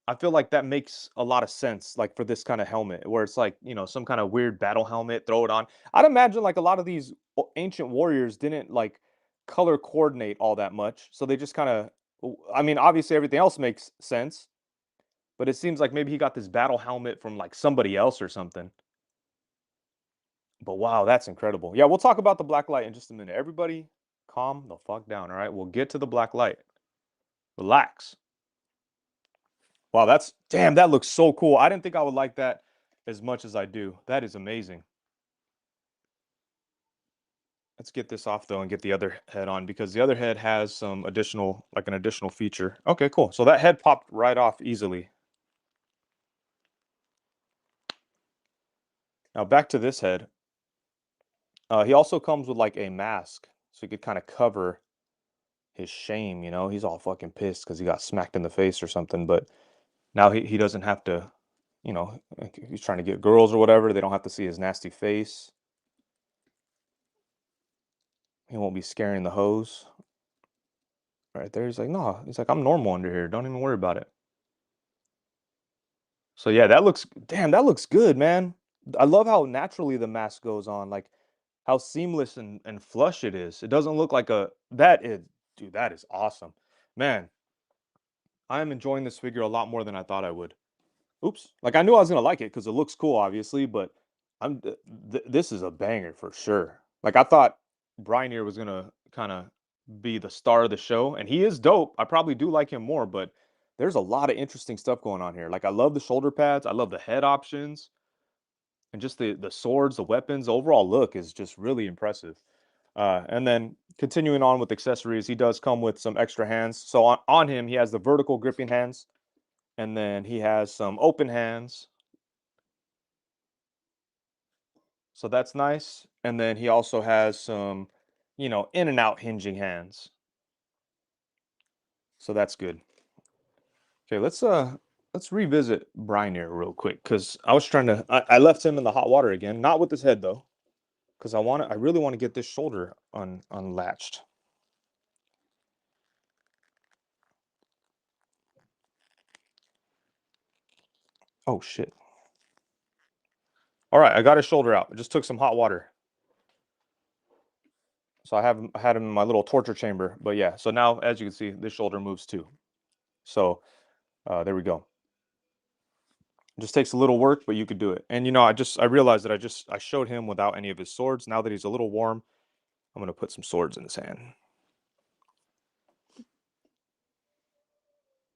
I feel like that makes a lot of sense, like for this kind of helmet, where it's like, some kind of weird battle helmet, throw it on. I'd imagine like a lot of these ancient warriors didn't like color coordinate all that much. So they just kind of, I mean, obviously everything else makes sense, but it seems like maybe he got this battle helmet from like somebody else or something. But wow, that's incredible. Yeah, we'll talk about the black light in just a minute. Everybody calm the fuck down. All right. We'll get to the black light. Relax. Wow, damn, that looks so cool. I didn't think I would like that as much as I do. That is amazing. Let's get this off though and get the other head on because the other head has some additional, like an additional feature. Okay, cool. So that head popped right off easily. Now back to this head. He also comes with like a mask, so you could kind of cover his shame. He's all fucking pissed because he got smacked in the face or something. But now he doesn't have to, like, if he's trying to get girls or whatever, they don't have to see his nasty face. He won't be scaring the hoes. Right there, he's like, no, he's like, I'm normal under here. Don't even worry about it. So yeah, that looks damn, that looks good, man. I love how naturally the mask goes on, like how seamless and flush it is. It doesn't look like a that is dude, that is awesome. Man, I am enjoying this figure a lot more than I thought I would. Oops. Like I knew I was gonna like it because it looks cool, obviously, but this is a banger for sure. Like I thought Brynyar was gonna kind of be the star of the show, and he is dope. I probably do like him more, but there's a lot of interesting stuff going on here. Like I love the shoulder pads, I love the head options, and just the swords, the weapons. The overall look is just really impressive. And then continuing on with accessories, he does come with some extra hands. So on him, he has the vertical gripping hands, and then he has some open hands. So that's nice. And then he also has some, in and out hinging hands. So that's good. Okay, let's revisit Brynar real quick because I was trying to I left him in the hot water again, not with his head though, because I really want to get this shoulder unlatched. Oh shit. All right, I got his shoulder out. I just took some hot water. So I had him in my little torture chamber. But yeah, so now as you can see, this shoulder moves too. So there we go. It just takes a little work, but you could do it. And I realized that I showed him without any of his swords. Now that he's a little warm, I'm gonna put some swords in his hand.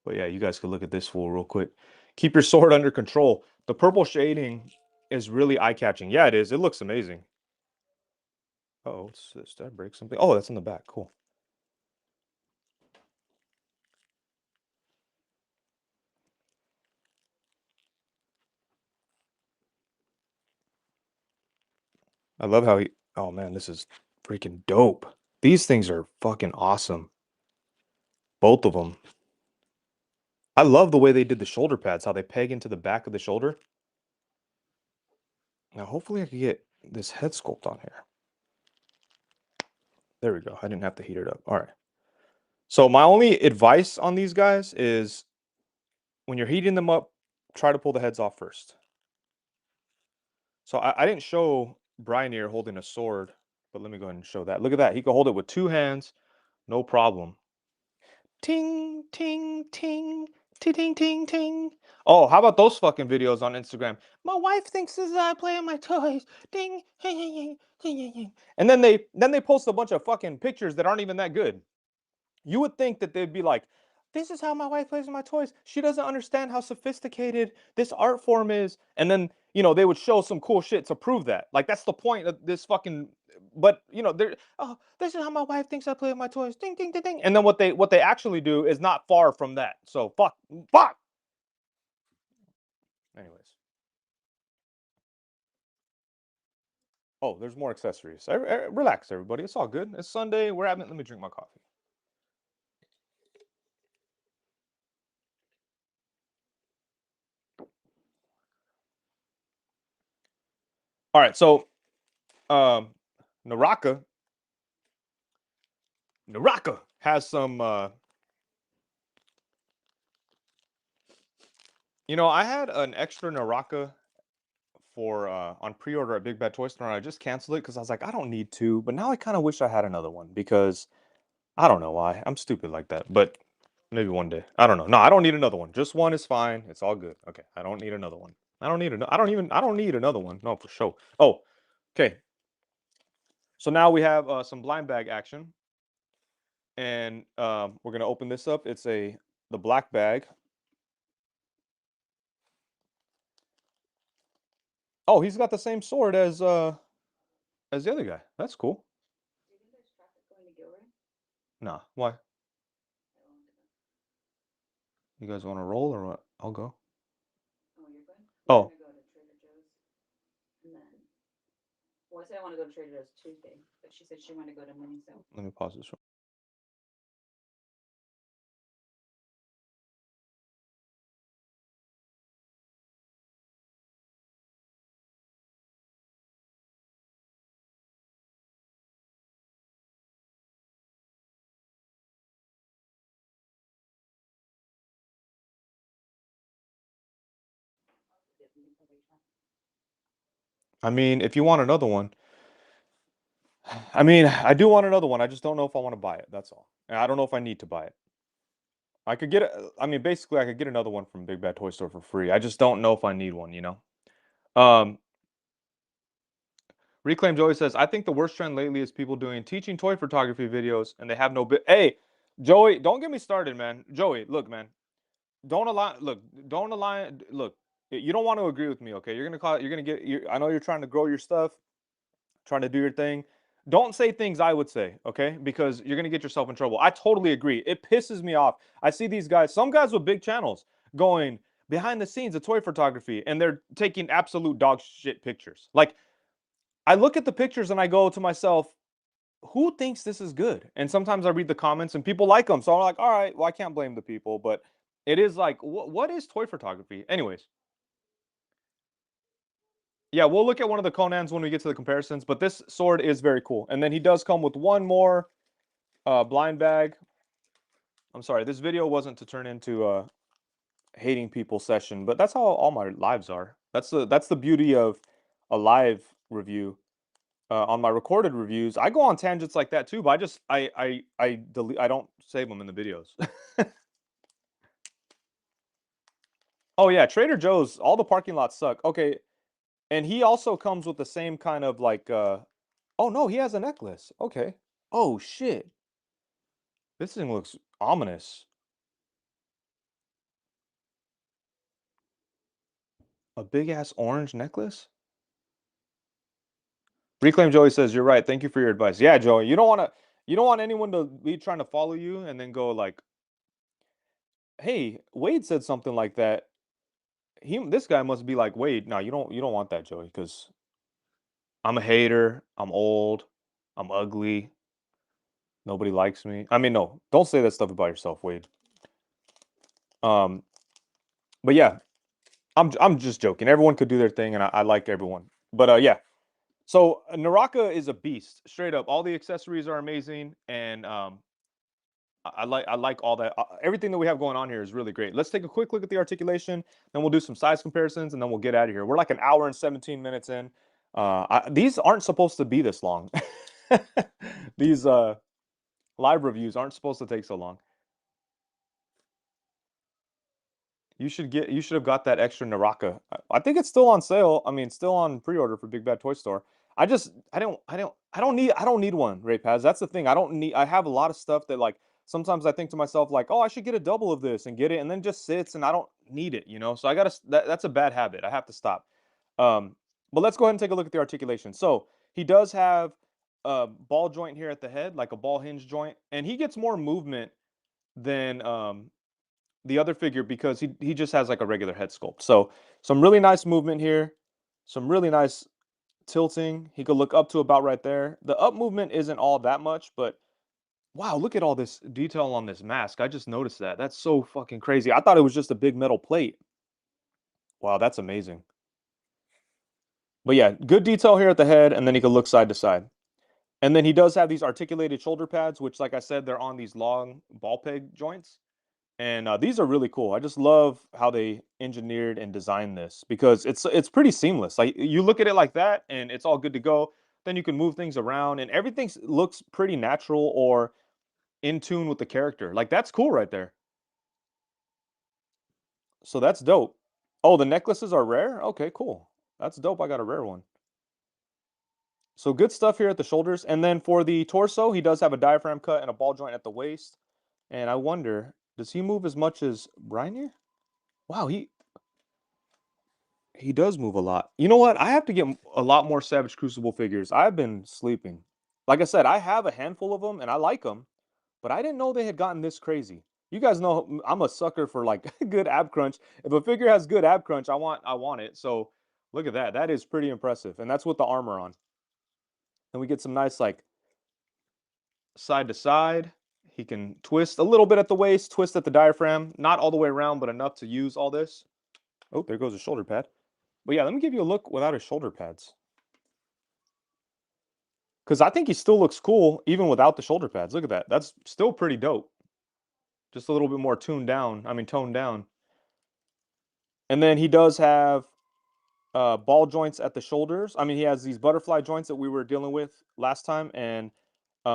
But yeah, you guys could look at this fool real quick. Keep your sword under control. The purple shading is really eye-catching. Yeah, it is. It looks amazing. Oh, what's this? Did I break something? Oh, that's in the back. Cool. I love how he. Oh man, this is freaking dope. These things are fucking awesome. Both of them. I love the way they did the shoulder pads, how they peg into the back of the shoulder. Now, hopefully, I can get this head sculpt on here. There we go. I didn't have to heat it up. All right. So my only advice on these guys is when you're heating them up, try to pull the heads off first. So I didn't show Brynier holding a sword, but let me go ahead and show that. Look at that. He can hold it with two hands, no problem. Ting, ting, ting, ting, ting, ting, ting. Oh, how about those fucking videos on Instagram? My wife thinks this is I play on my toys. Ding, and then they post a bunch of fucking pictures that aren't even that good. You would think that they'd be like, this is how my wife plays with my toys. She doesn't understand how sophisticated this art form is. And then, they would show some cool shit to prove that. Like, that's the point of this fucking. But they're oh, this is how my wife thinks I play with my toys. Ding, ding, ding, ding. And then what they actually do is not far from that. So fuck. Anyways. Oh, there's more accessories. Relax, everybody. It's all good. It's Sunday. We're having. Let me drink my coffee. All right. So, um, Naraka Naraka has some. I had an extra Naraka for on pre-order at Big Bad Toy Store, and I just canceled it because I was like, I don't need two. But now I kind of wish I had another one because I don't know why. I'm stupid like that. But maybe one day. I don't know. No, I don't need another one. Just one is fine. It's all good. Okay, I don't need another one. I don't need I don't need another one. No, for sure. Oh, okay. So now we have some blind bag action, and we're gonna open this up. It's the black bag. Oh, he's got the same sword as the other guy. That's cool. Nah, why? You guys want to roll or what? I'll go. Oh, let me pause this. I mean, if you want another one, I mean, I do want another one. I just don't know if I want to buy it. That's all. And I don't know if I need to buy it. I could get it. I mean, basically, I could get another one from Big Bad Toy Store for free. I just don't know if I need one, you know? Um, Reclaim Joey says, I think the worst trend lately is people doing teaching toy photography videos and they have no bit. Hey, Joey, don't get me started, man. Joey, look, man. Don't align. Look, don't align. Look, you don't want to agree with me, okay? You're gonna call. You're gonna get. I know you're trying to grow your stuff, trying to do your thing. Don't say things I would say, okay? Because you're gonna get yourself in trouble. I totally agree. It pisses me off. I see these guys, some guys with big channels, going behind the scenes of toy photography, and they're taking absolute dog shit pictures. Like, I look at the pictures and I go to myself, who thinks this is good? And sometimes I read the comments and people like them. So I'm like, all right, well, I can't blame the people, but it is like, what is toy photography? Anyways, yeah, we'll look at one of the Conans when we get to the comparisons, but this sword is very cool. And then he does come with one more blind bag. I'm sorry, this video wasn't to turn into a hating people session, but that's how all my lives are. That's the beauty of a live review. On my recorded reviews, I go on tangents like that too, but I delete. I don't save them in the videos. Oh yeah, Trader Joe's. All the parking lots suck. Okay, and he also comes with the same kind of like. Oh no, he has a necklace. Okay. Oh shit, this thing looks ominous. A big ass orange necklace. Reclaim Joey says you're right. Thank you for your advice. Yeah, Joey, you don't want to. You don't want anyone to be trying to follow you and then go like, "Hey, Wade said something like that." This guy must be like, Wade, no, you don't want that, Joey, because I'm a hater, I'm old, I'm ugly, nobody likes me. I mean, no, don't say that stuff about yourself, Wade. Um, but yeah, I'm just joking. Everyone could do their thing, and I like everyone. But yeah. So Naraka is a beast, straight up. All the accessories are amazing, and I like all that. Everything that we have going on here is really great. Let's take a quick look at the articulation, then we'll do some size comparisons, and then we'll get out of here. We're like an hour and 17 minutes in. These aren't supposed to be this long. These live reviews aren't supposed to take so long. You should have got that extra Naraka. I think it's still on sale. I mean, still on pre-order for Big Bad Toy Store. I don't need one, Ray Paz. That's the thing. I have a lot of stuff that like sometimes I think to myself like, oh, I should get a double of this and get it, and then just sits and I don't need it, you know. So that's a bad habit. I have to stop. But let's go ahead and take a look at the articulation. So he does have a ball joint here at the head, like a ball hinge joint, and he gets more movement than the other figure because he just has like a regular head sculpt. So some really nice movement here, some really nice tilting. He could look up to about right there. The up movement isn't all that much, but wow, look at all this detail on this mask. I just noticed that. That's so fucking crazy. I thought it was just a big metal plate. Wow, that's amazing. But yeah, good detail here at the head, and then he could look side to side. And then he does have these articulated shoulder pads, which, like I said, they're on these long ball peg joints. And these are really cool. I just love how they engineered and designed this because it's pretty seamless. Like you look at it like that, and it's all good to go. Then you can move things around, and everything looks pretty natural or in tune with the character. Like that's cool right there. So that's dope. Oh, the necklaces are rare. Okay, cool. That's dope. I got a rare one. So good stuff here at the shoulders, and then for the torso, he does have a diaphragm cut and a ball joint at the waist. And I wonder, does he move as much as Brynyar? Wow, he does move a lot. You know what? I have to get a lot more Savage Crucible figures. I've been sleeping. Like I said, I have a handful of them and I like them, but I didn't know they had gotten this crazy. You guys know I'm a sucker for like good ab crunch. If a figure has good ab crunch, I want it. So look at that. That is pretty impressive. And that's with the armor on. And we get some nice like side to side. He can twist a little bit at the waist, twist at the diaphragm, not all the way around, but enough to use all this. Oh, there goes a shoulder pad. But yeah, let me give you a look without his shoulder pads. Because I think he still looks cool even without the shoulder pads. Look at that. That's still pretty dope. Just a little bit more tuned down. I mean, toned down. And then he does have ball joints at the shoulders. I mean, he has these butterfly joints that we were dealing with last time, and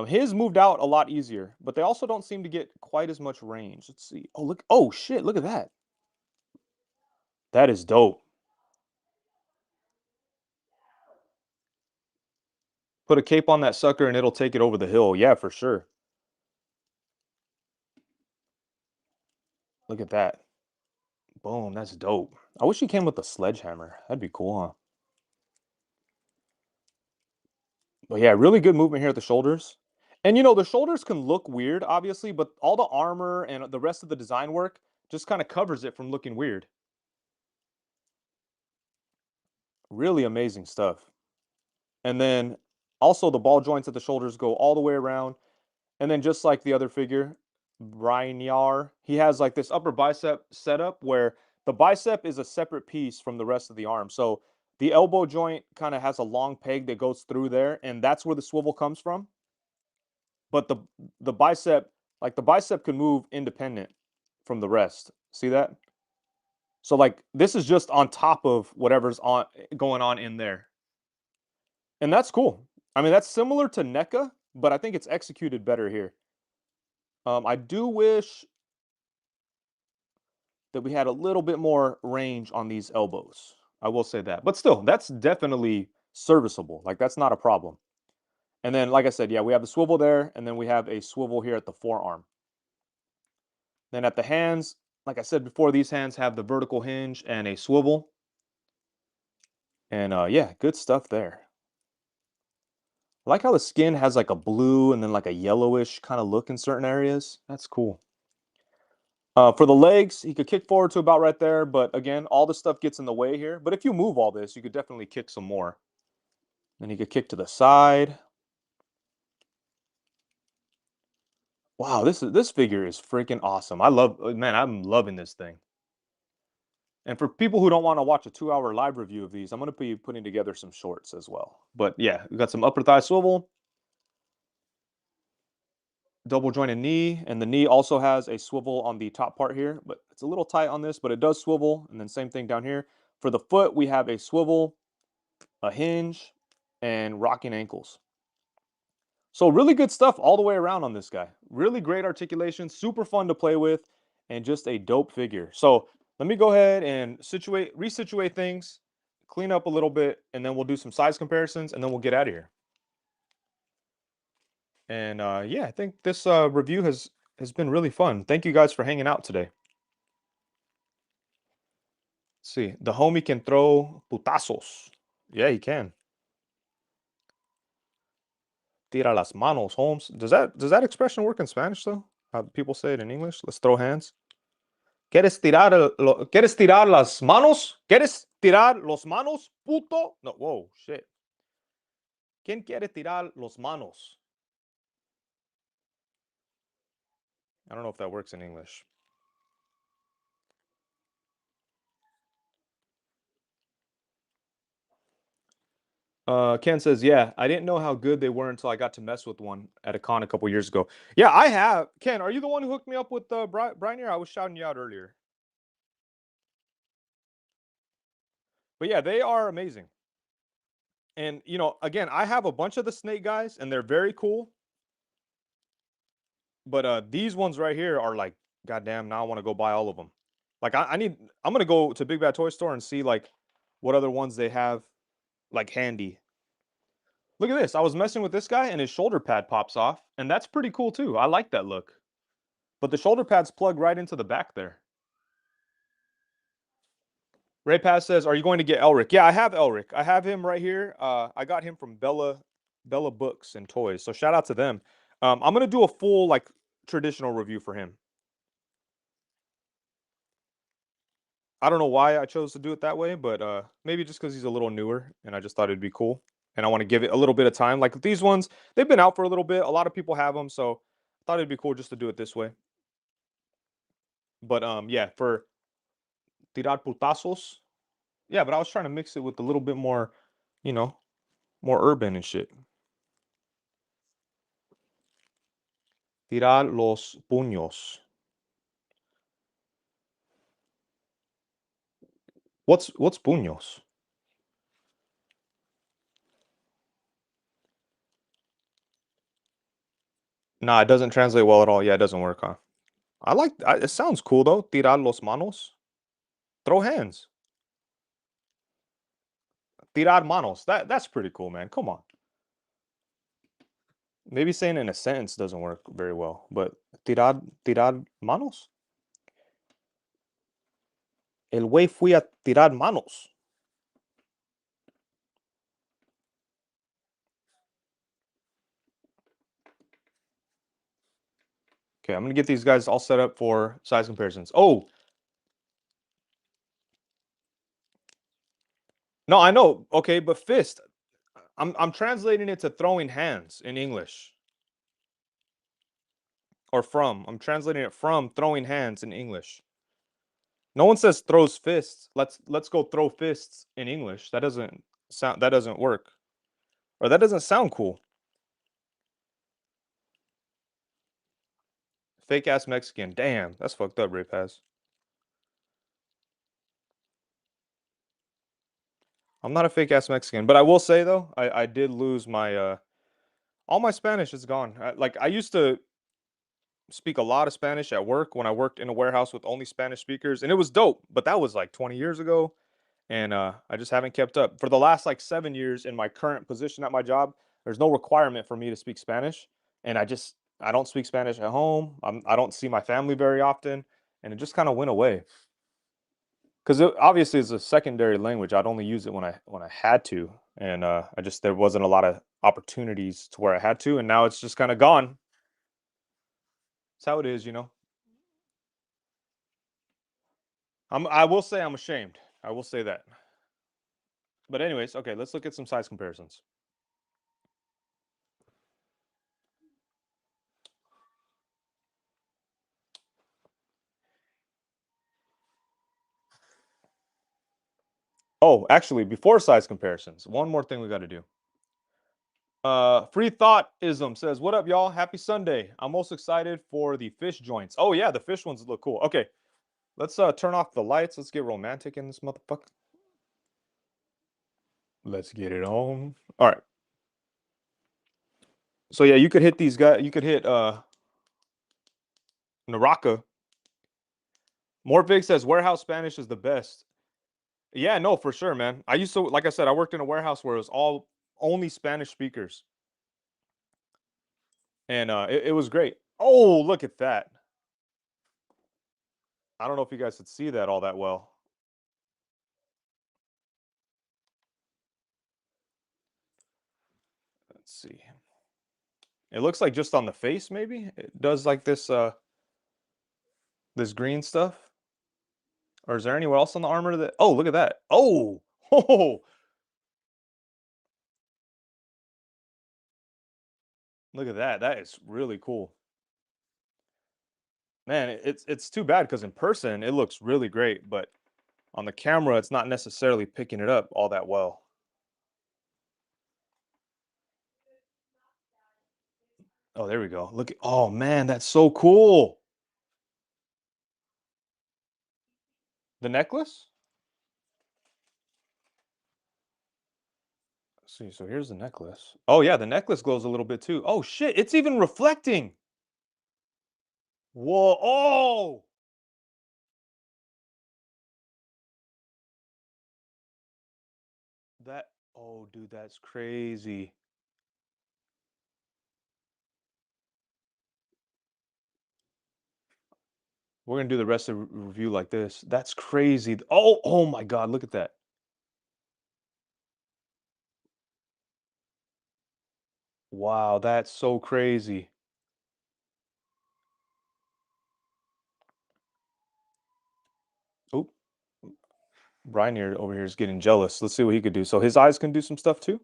his moved out a lot easier, but they also don't seem to get quite as much range. Let's see. Oh, look. Oh, shit. Look at that. That is dope. Put a cape on that sucker and it'll take it over the hill. Yeah, for sure. Look at that. Boom. That's dope. I wish he came with a sledgehammer. That'd be cool, huh? But yeah, really good movement here at the shoulders. And the shoulders can look weird, obviously, but all the armor and the rest of the design work just kind of covers it from looking weird. Really amazing stuff. And then also the ball joints at the shoulders go all the way around. And then just like the other figure, Brynyar, he has like this upper bicep setup where the bicep is a separate piece from the rest of the arm. So the elbow joint kind of has a long peg that goes through there, and that's where the swivel comes from. But the bicep, like the bicep can move independent from the rest. See that? So like this is just on top of whatever's on going on in there. And that's cool. I mean, that's similar to NECA, but I think it's executed better here. I do wish that we had a little bit more range on these elbows. I will say that. But still, that's definitely serviceable. Like that's not a problem. And then, like I said, yeah, we have the swivel there, and then we have a swivel here at the forearm. Then at the hands, like I said before, these hands have the vertical hinge and a swivel. And yeah, good stuff there. I like how the skin has like a blue and then like a yellowish kind of look in certain areas. That's cool. For the legs, he could kick forward to about right there, but again, all the stuff gets in the way here. But if you move all this, you could definitely kick some more. Then he could kick to the side. Wow, this figure is freaking awesome. Man, I'm loving this thing. And for people who don't want to watch a 2-hour live review of these, I'm going to be putting together some shorts as well. But yeah, we got some upper thigh swivel, double jointed knee, and the knee also has a swivel on the top part here, but it's a little tight on this, but it does swivel. And then same thing down here. For the foot, we have a swivel, a hinge, and rocking ankles. So really good stuff all the way around on this guy. Really great articulation, super fun to play with, and just a dope figure. So let me go ahead and resituate things, clean up a little bit, and then we'll do some size comparisons, and then we'll get out of here. And yeah, I think this review has been really fun. Thank you guys for hanging out today. Let's see, the homie can throw putazos. Yeah, he can. Tira las manos, Holmes. Does that expression work in Spanish though? How people say it in English? Let's throw hands. ¿Quieres tirar las manos? ¿Quieres tirar los manos, puto? No, whoa, shit. ¿Quién quiere tirar los manos? I don't know if that works in English. Ken says, yeah, I didn't know how good they were until I got to mess with one at a con a couple years ago. Yeah, I have. Ken, are you the one who hooked me up with Brynyar? I was shouting you out earlier. But yeah, they are amazing. And, again, I have a bunch of the snake guys, and they're very cool. But these ones right here are like, goddamn, now I want to go buy all of them. Like I'm gonna go to Big Bad Toy Store and see like what other ones they have like handy. Look at this. I was messing with this guy and his shoulder pad pops off, and that's pretty cool too. I like that look. But the shoulder pads plug right into the back there. Ray Paz says, "Are you going to get Elric?" Yeah, I have Elric. I have him right here. I got him from Bella Books and Toys. So shout out to them. I'm gonna do a full like traditional review for him. I don't know why I chose to do it that way, but maybe just because he's a little newer, and I just thought it'd be cool, and I want to give it a little bit of time. Like these ones, they've been out for a little bit. A lot of people have them, so I thought it'd be cool just to do it this way. But yeah, for tirar putazos, yeah. But I was trying to mix it with a little bit more, you know, more urban and shit. Tirar los puños. What's puños? Nah, it doesn't translate well at all. Yeah, it doesn't work, huh? It sounds cool though. Tirar los manos. Throw hands. Tirar manos. That's pretty cool, man. Come on. Maybe saying it in a sentence doesn't work very well, but tirar manos. El güey fui a tirar manos. Okay, I'm gonna get these guys all set up for size comparisons. Oh, no, I know. Okay, but fist. I'm translating it to throwing hands in English. Or from. I'm translating it from throwing hands in English. No one says throws fists. Let's go throw fists in English. That doesn't work. Or that doesn't sound cool. Fake ass Mexican. Damn, that's fucked up, Raypaz. I'm not a fake ass Mexican, but I will say though, I did lose my all my Spanish is gone. Like I used to speak a lot of Spanish at work when I worked in a warehouse with only Spanish speakers, and it was dope. But that was like 20 years ago, and I just haven't kept up. For the last like 7 years in my current position at my job, there's no requirement for me to speak Spanish, and I don't speak Spanish at home. I don't see my family very often, and it just kind of went away. Because it obviously is a secondary language. I'd only use it when I had to, and I just there wasn't a lot of opportunities to where I had to, and now it's just kind of gone. It's how it is, you know. I will say I'm ashamed. I will say that. But anyways, okay, let's look at some size comparisons. Oh, actually, before size comparisons, one more thing we got to do. Free Thoughtism says, "What up, y'all? Happy Sunday. I'm most excited for the fish joints. Oh yeah, the fish ones look cool. Okay, let's turn off the lights. Let's get romantic in this motherfucker. Let's get it on. All right. So yeah, you could hit these guys. You could hit Naraka. Morvig says warehouse Spanish is the best. Yeah, no, for sure, man. I used to, like I said, I worked in a warehouse where it was all only Spanish speakers, and it was great. Oh, look at that. I don't know if you guys could see that all that well. Let's see. It looks like just on the face, maybe it does like this green stuff. Or is there anywhere else on the armor that? Oh, look at that. Oh, oh, look at that. That is really cool. Man, it's too bad because in person it looks really great, but on the camera it's not necessarily picking it up all that well. Oh, there we go. Look at, oh man, that's so cool. The necklace? Let's see, so here's the necklace. Oh yeah, the necklace glows a little bit too. Oh shit, it's even reflecting. Whoa, oh, that, oh dude, that's crazy. We're gonna do the rest of the review like this. That's crazy. Oh, oh my god, look at that. Wow, that's so crazy. Oh, Brynyar over here is getting jealous. Let's see what he could do. So his eyes can do some stuff too.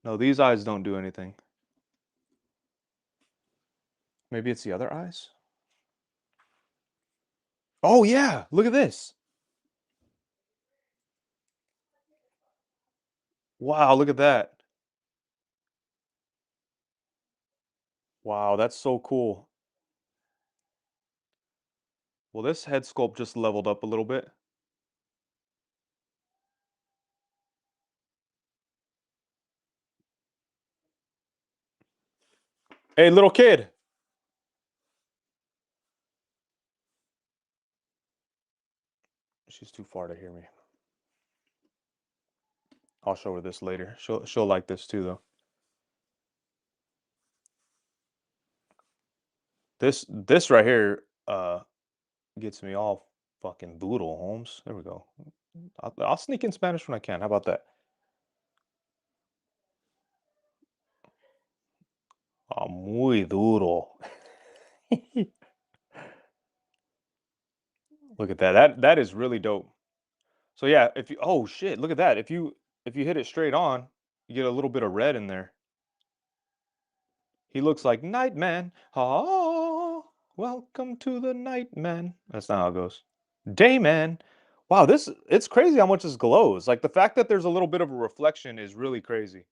No, these eyes don't do anything. Maybe it's the other eyes. Oh yeah, look at this. Wow, look at that. Wow, that's so cool. Well, this head sculpt just leveled up a little bit. Hey, little kid. She's too far to hear me. I'll show her this later. She'll like this too, though. This right here gets me all fucking doodle, Holmes. There we go. I'll sneak in Spanish when I can. How about that? Muy duro. Look at that. That is really dope. So yeah, if you oh shit, look at that. If you hit it straight on, you get a little bit of red in there. He looks like Nightman. Oh, welcome to the Nightman. That's not how it goes. Dayman. Wow, this it's crazy how much this glows. Like the fact that there's a little bit of a reflection is really crazy.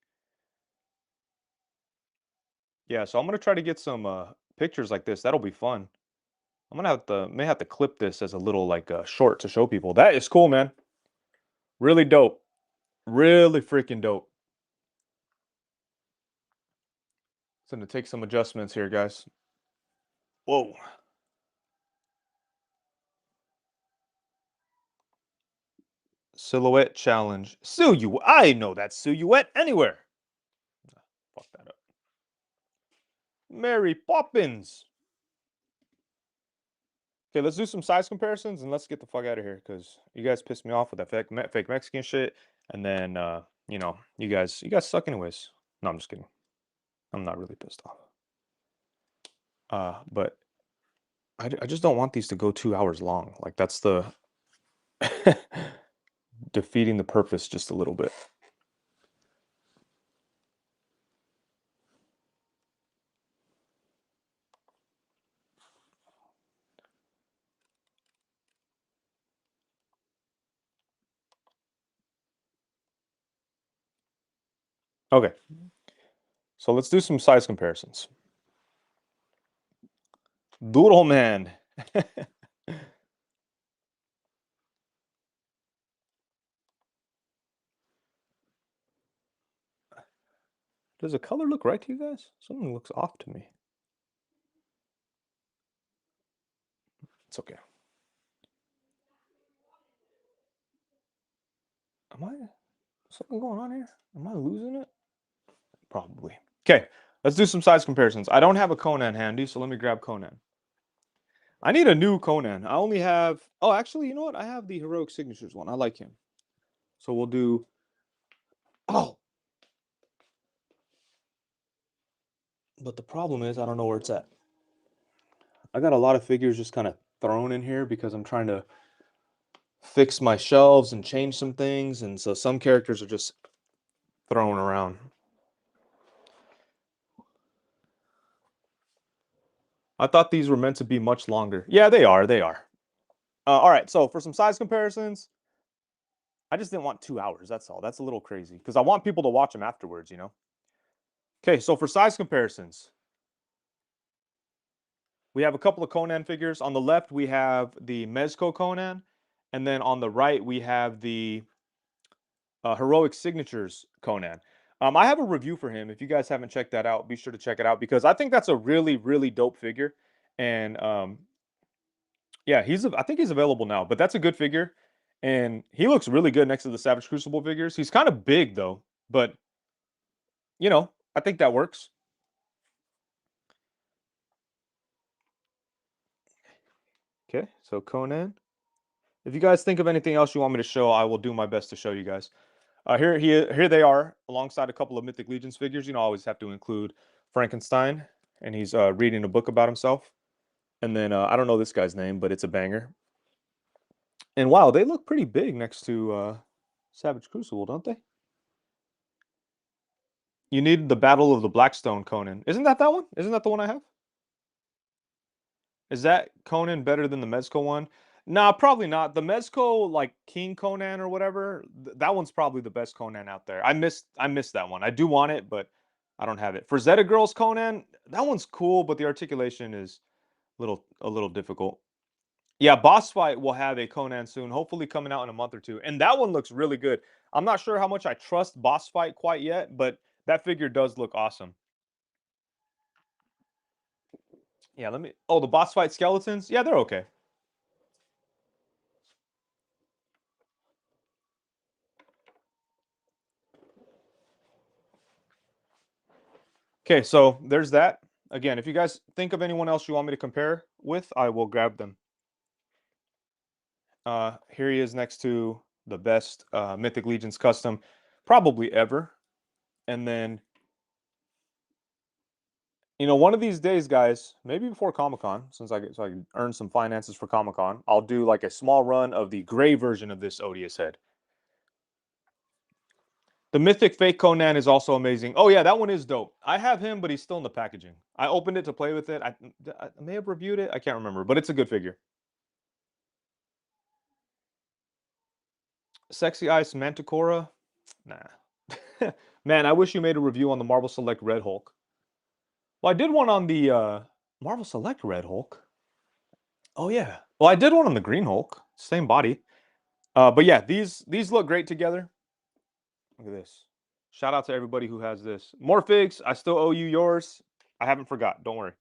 Yeah, so I'm gonna try to get some pictures like this. That'll be fun. I'm gonna may have to clip this as a little like short to show people. That is cool, man. Really dope. Really freaking dope. It's gonna take some adjustments here, guys. Whoa. Silhouette challenge. Silhouette. I know that silhouette anywhere. Fuck that up. Mary Poppins. Okay, let's do some size comparisons and let's get the fuck out of here because you guys pissed me off with that fake Mexican shit. And then, you guys suck anyways. No, I'm just kidding. I'm not really pissed off. But I just don't want these to go 2 hours long. Like that's the defeating the purpose just a little bit. Okay, so let's do some size comparisons. Doodle man. Does the color look right to you guys? Something looks off to me. It's okay. Am I something going on here? Am I losing it? Probably. Okay, let's do some size comparisons. I don't have a Conan handy, so let me grab Conan. I need a new Conan. I only have. Oh, actually, you know what? I have the Heroic Signatures one. I like him. So we'll do. Oh, but the problem is I don't know where it's at. I got a lot of figures just kind of thrown in here because I'm trying to fix my shelves and change some things, and so some characters are just thrown around. I thought these were meant to be much longer. Yeah, they are. They are. All right. So for some size comparisons, I just didn't want 2 hours. That's all. That's a little crazy because I want people to watch them afterwards. Okay. So for size comparisons, we have a couple of Conan figures. On the left, we have the Mezco Conan, and then on the right, we have the Heroic Signatures Conan. I have a review for him. If you guys haven't checked that out, be sure to check it out because I think that's a really, really dope figure. And yeah, I think he's available now, but that's a good figure. And he looks really good next to the Savage Crucible figures. He's kind of big though, but I think that works. Okay, so Conan. If you guys think of anything else you want me to show, I will do my best to show you guys. Here they are, alongside a couple of Mythic Legions figures. I always have to include Frankenstein, and he's reading a book about himself. And then I don't know this guy's name, but it's a banger. And wow, they look pretty big next to Savage Crucible, don't they? You need the Battle of the Blackstone Conan. Isn't that one? Isn't that the one I have? Is that Conan better than the Mezco one? Nah, probably not. The Mezco, like King Conan or whatever, that one's probably the best Conan out there. I missed that one. I do want it, but I don't have it. For Zeta Girls Conan, that one's cool, but the articulation is a little difficult. Yeah, Boss Fight will have a Conan soon, hopefully coming out in a month or two. And that one looks really good. I'm not sure how much I trust Boss Fight quite yet, but that figure does look awesome. Yeah, let me. Oh, the boss fight skeletons. Yeah, they're okay. Okay, so there's that. Again, if you guys think of anyone else you want me to compare with, I will grab them. Here he is next to the best Mythic Legions custom probably ever. And then, one of these days, guys, maybe before Comic Con, so I can earn some finances for Comic Con, I'll do like a small run of the gray version of this Odious head. The Mythic Fake Conan is also amazing. Oh yeah, that one is dope. I have him, but he's still in the packaging. I opened it to play with it. I may have reviewed it. I can't remember, but it's a good figure. Sexy Ice Manticora? Nah. Man, I wish you made a review on the Marvel Select Red Hulk. Well, I did one on the Marvel Select Red Hulk. Oh yeah. Well, I did one on the Green Hulk. Same body. But yeah, these look great together. Look at this. Shout out to everybody who has this. More figs. I still owe you yours. I haven't forgot. Don't worry.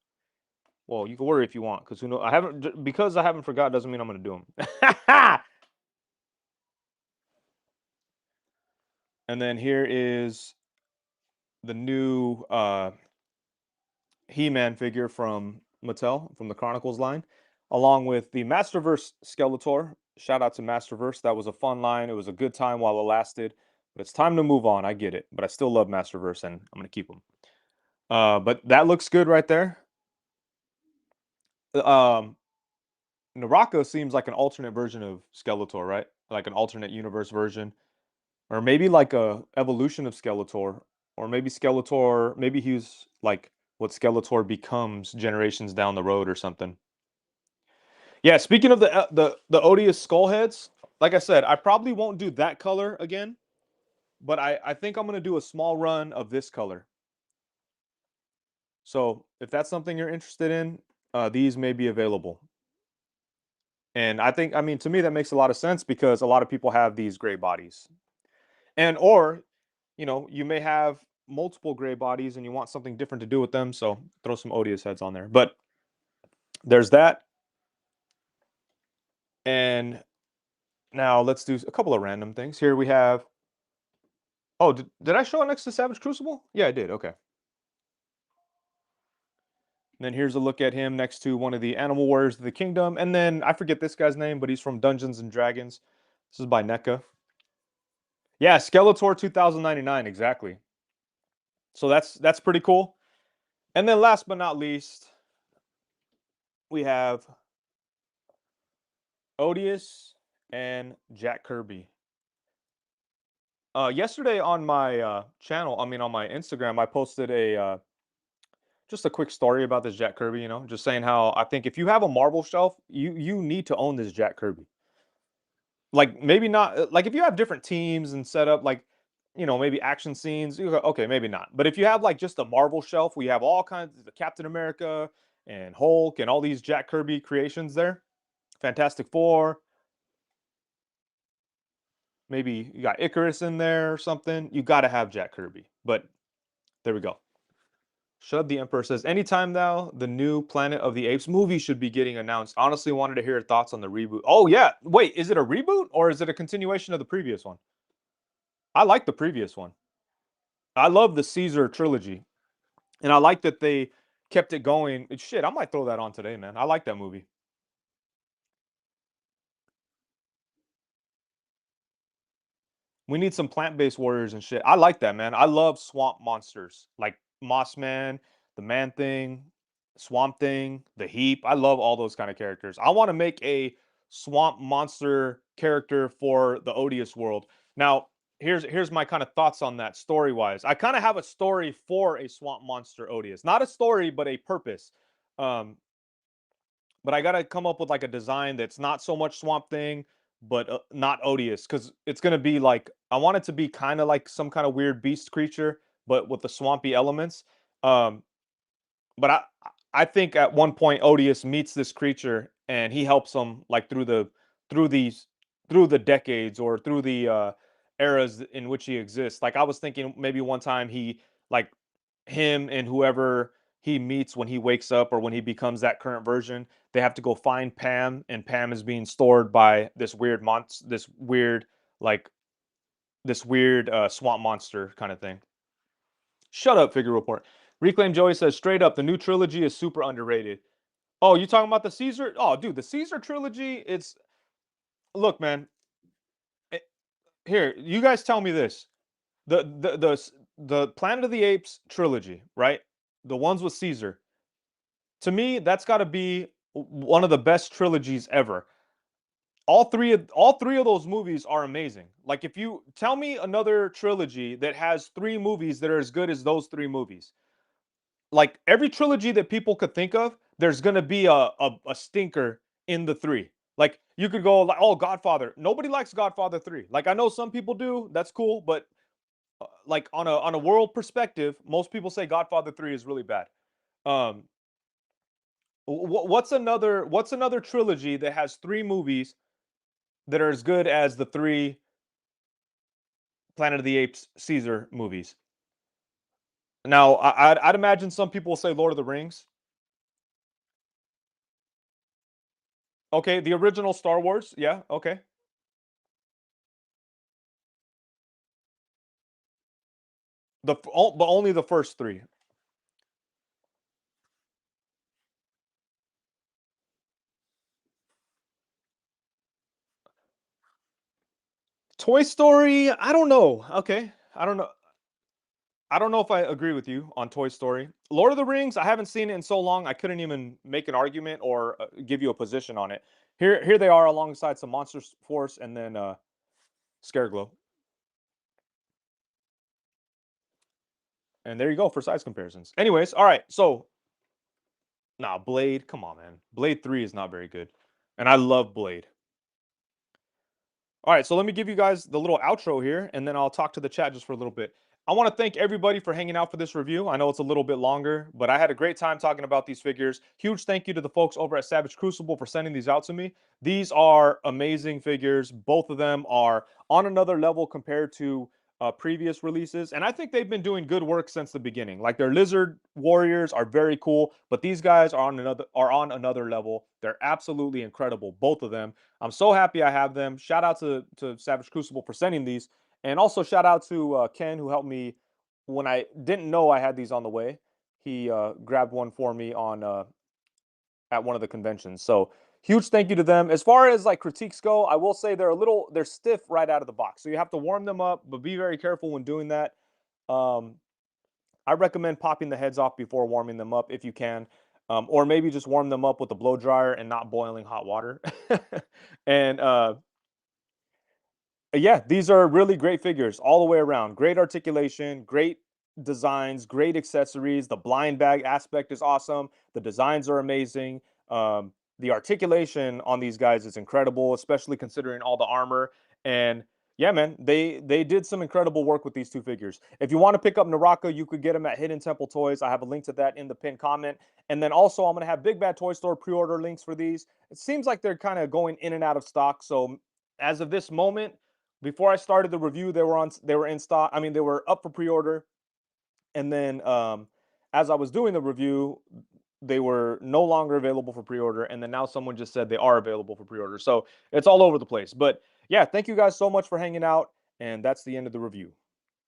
Well, you can worry if you want, because who knows? Because I haven't forgot doesn't mean I'm gonna do them. And then here is the new He-Man figure from Mattel from the Chronicles line, along with the Masterverse Skeletor. Shout out to Masterverse. That was a fun line. It was a good time while it lasted, but it's time to move on. I get it, but I still love Masterverse, and I'm gonna keep them. But that looks good right there. Um, Naraka seems like an alternate version of Skeletor, right? Like an alternate universe version, or maybe like a evolution of Skeletor, or maybe Skeletor. Maybe he's like what Skeletor becomes generations down the road or something. Yeah, speaking of the odious skull heads, like I said, I probably won't do that color again, but I think I'm gonna do a small run of this color. So if that's something you're interested in, these may be available. And I mean, to me, that makes a lot of sense because a lot of people have these gray bodies, and or you may have multiple gray bodies and you want something different to do with them, so throw some odious heads on there. But there's that, and now let's do a couple of random things. Here we have. Oh, did I show it next to Savage Crucible? Yeah, I did. Okay. And then here's a look at him next to one of the Animal Warriors of the Kingdom. And then I forget this guy's name, but he's from Dungeons and Dragons. This is by NECA. Yeah, Skeletor 2099, exactly. So that's pretty cool. And then last but not least, we have Odious and Jack Kirby. Yesterday on my channel, I mean on my Instagram, I posted a just a quick story about this Jack Kirby. Just saying how I think if you have a Marvel shelf, you need to own this Jack Kirby. Like maybe not like if you have different teams and set up like maybe action scenes, you go, okay, maybe not. But if you have like just a Marvel shelf, we have all kinds of the Captain America and Hulk and all these Jack Kirby creations there. Fantastic Four, maybe you got Icarus in there or something. You got to have Jack Kirby. But there we go. Shud the Emperor says, anytime now, the new Planet of the Apes movie should be getting announced. Honestly, wanted to hear your thoughts on the reboot. Oh, yeah. Wait, is it a reboot or is it a continuation of the previous one? I like the previous one. I love the Caesar trilogy. And I like that they kept it going. Shit, I might throw that on today, man. I like that movie. We need some plant-based warriors and shit. I like that, man. I love swamp monsters like Moss Man, the Man Thing, Swamp Thing, the Heap. I love all those kind of characters. I want to make a swamp monster character for the Odious world. Now, here's my kind of thoughts on that story-wise. I kind of have a story for a swamp monster Odious. Not a story, but a purpose. Um, but I gotta come up with like a design that's not so much Swamp Thing, but not odious, because it's gonna be like I want it to be kind of like some kind of weird beast creature, but with the swampy elements. Um, but I think at one point Odious meets this creature and he helps him like through these through the decades or through the eras in which he exists. Like I was thinking maybe one time he like him and whoever he meets when he wakes up or when he becomes that current version. They have to go find Pam, and Pam is being stored by this weird like this weird swamp monster kind of thing. Shut up, figure report. Reclaim Joey says straight up, the new trilogy is super underrated. Oh, you talking about the Caesar? Oh, dude, the Caesar trilogy. It's look, man. eh, Here, you guys tell me this. The Planet of the Apes trilogy, right? The ones with Caesar. To me, that's got to be one of the best trilogies ever. All three of those movies are amazing. Like if you tell me another trilogy that has three movies that are as good as those three movies, like every trilogy that people could think of, there's gonna be a stinker in the three. Like you could go like, oh, Godfather. Nobody likes Godfather 3. Like I know some people do. That's cool, but like on a world perspective, most people say Godfather 3 is really bad. Um, what's another trilogy that has three movies that are as good as the three Planet of the Apes Caesar movies? Now, I'd imagine some people will say Lord of the Rings. Okay, the original Star Wars. Yeah, okay. But only the first three. Toy Story, I don't know. Okay, I don't know. I don't know if I agree with you on Toy Story. Lord of the Rings, I haven't seen it in so long, I couldn't even make an argument or give you a position on it. Here they are alongside some Monster Force and then Scareglow. And there you go for size comparisons. Anyways, all right. So, nah, Blade, come on, man. Blade 3 is not very good. And I love Blade. All right, so let me give you guys the little outro here, and then I'll talk to the chat just for a little bit. I want to thank everybody for hanging out for this review. I know it's a little bit longer, but I had a great time talking about these figures. Huge thank you to the folks over at Savage Crucible for sending these out to me. These are amazing figures. Both of them are on another level compared to previous releases, and I think they've been doing good work since the beginning. Like their Lizard Warriors are very cool, but these guys are on another level. They're absolutely incredible, both of them. I'm so happy I have them. Shout out to Savage Crucible for sending these. And also shout out to Ken who helped me when I didn't know I had these on the way. He grabbed one for me on at one of the conventions. So huge thank you to them. As far as like critiques go, I will say they're stiff right out of the box. So you have to warm them up, but be very careful when doing that. Um, I recommend popping the heads off before warming them up if you can. Or maybe just warm them up with a blow dryer and not boiling hot water. and yeah, these are really great figures all the way around. Great articulation, great designs, great accessories. The blind bag aspect is awesome. The designs are amazing. The articulation on these guys is incredible, especially considering all the armor. And yeah, man, they did some incredible work with these two figures. If you want to pick up Naraka, you could get them at Hidden Temple Toys. I have a link to that in the pinned comment. And then also, I'm going to have Big Bad Toy Store pre-order links for these. It seems like they're kind of going in and out of stock. So as of this moment, before I started the review, they were in stock. I mean, they were up for pre-order, and then as I was doing the review, they were no longer available for pre-order, and then now someone just said they are available for pre-order. So it's all over the place. But yeah, thank you guys so much for hanging out, and that's the end of the review.